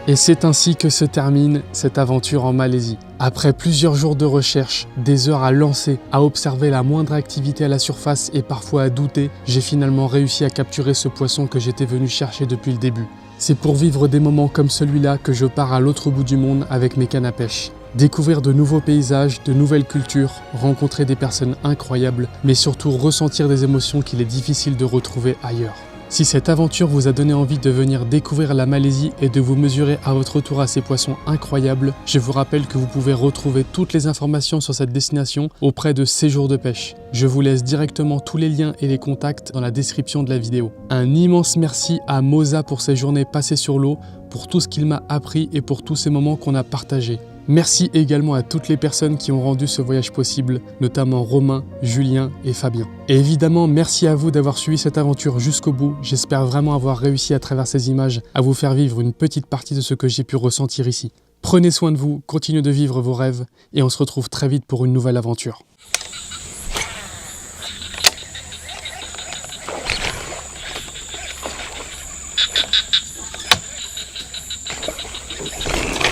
Speaker 1: Et c'est ainsi que se termine cette aventure en Malaisie. Après plusieurs jours de recherche, des heures à lancer, à observer la moindre activité à la surface et parfois à douter, j'ai finalement réussi à capturer ce poisson que j'étais venu chercher depuis le début. C'est pour vivre des moments comme celui-là que je pars à l'autre bout du monde avec mes cannes à pêche. Découvrir de nouveaux paysages, de nouvelles cultures, rencontrer des personnes incroyables, mais surtout ressentir des émotions qu'il est difficile de retrouver ailleurs. Si cette aventure vous a donné envie de venir découvrir la Malaisie et de vous mesurer à votre tour à ces poissons incroyables, je vous rappelle que vous pouvez retrouver toutes les informations sur cette destination auprès de Séjours de pêche. Je vous laisse directement tous les liens et les contacts dans la description de la vidéo. Un immense merci à Moza pour ses journées passées sur l'eau, pour tout ce qu'il m'a appris et pour tous ces moments qu'on a partagés. Merci également à toutes les personnes qui ont rendu ce voyage possible, notamment Romain, Julien et Fabien. Et évidemment, merci à vous d'avoir suivi cette aventure jusqu'au bout. J'espère vraiment avoir réussi à travers ces images à vous faire vivre une petite partie de ce que j'ai pu ressentir ici. Prenez soin de vous, continuez de vivre vos rêves et on se retrouve très vite pour une nouvelle aventure.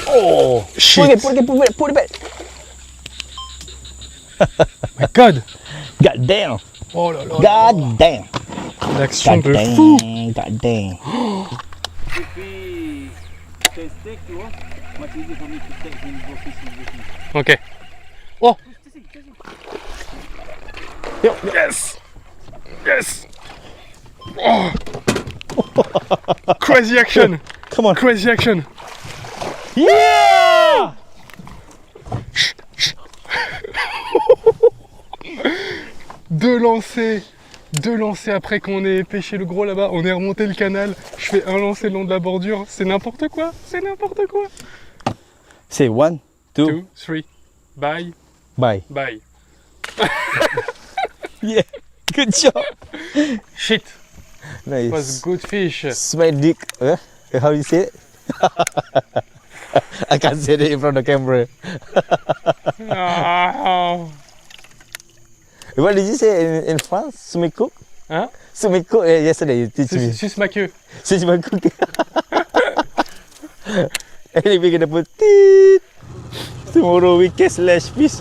Speaker 8: Oh,
Speaker 1: Shit.
Speaker 8: Put it back.
Speaker 1: My God.
Speaker 8: God damn.
Speaker 1: Oh là là.
Speaker 8: God damn.
Speaker 1: L'action
Speaker 8: God
Speaker 1: de fou.
Speaker 8: damn. God damn.
Speaker 3: If we can stay close, much easier for me to take when go fishing with you.
Speaker 1: Ok. Oh.
Speaker 8: Yep.
Speaker 1: Yes. Yes. Oh. Crazy action.
Speaker 8: Come on.
Speaker 1: Crazy action.
Speaker 8: Yeah!
Speaker 1: Deux lancers après qu'on ait pêché le gros là-bas, on est remonté le canal, je fais un lancer le long de la bordure, c'est n'importe quoi,
Speaker 8: Say 1, 2,
Speaker 1: 2, 3, bye,
Speaker 8: bye.
Speaker 1: bye.
Speaker 8: Yeah. Good job.
Speaker 1: Shit,
Speaker 8: Nice.
Speaker 1: was good fish.
Speaker 8: Smell dick. How you say it? I can't say it in front of the camera.
Speaker 1: Ah.
Speaker 8: What did you say in France? Sumiko?
Speaker 1: Hein?
Speaker 8: Sumiko, yesterday you teach me.
Speaker 1: Suce ma queue.
Speaker 8: Since my cooking. And we're gonna put teeth. Tomorrow we catch slash fish.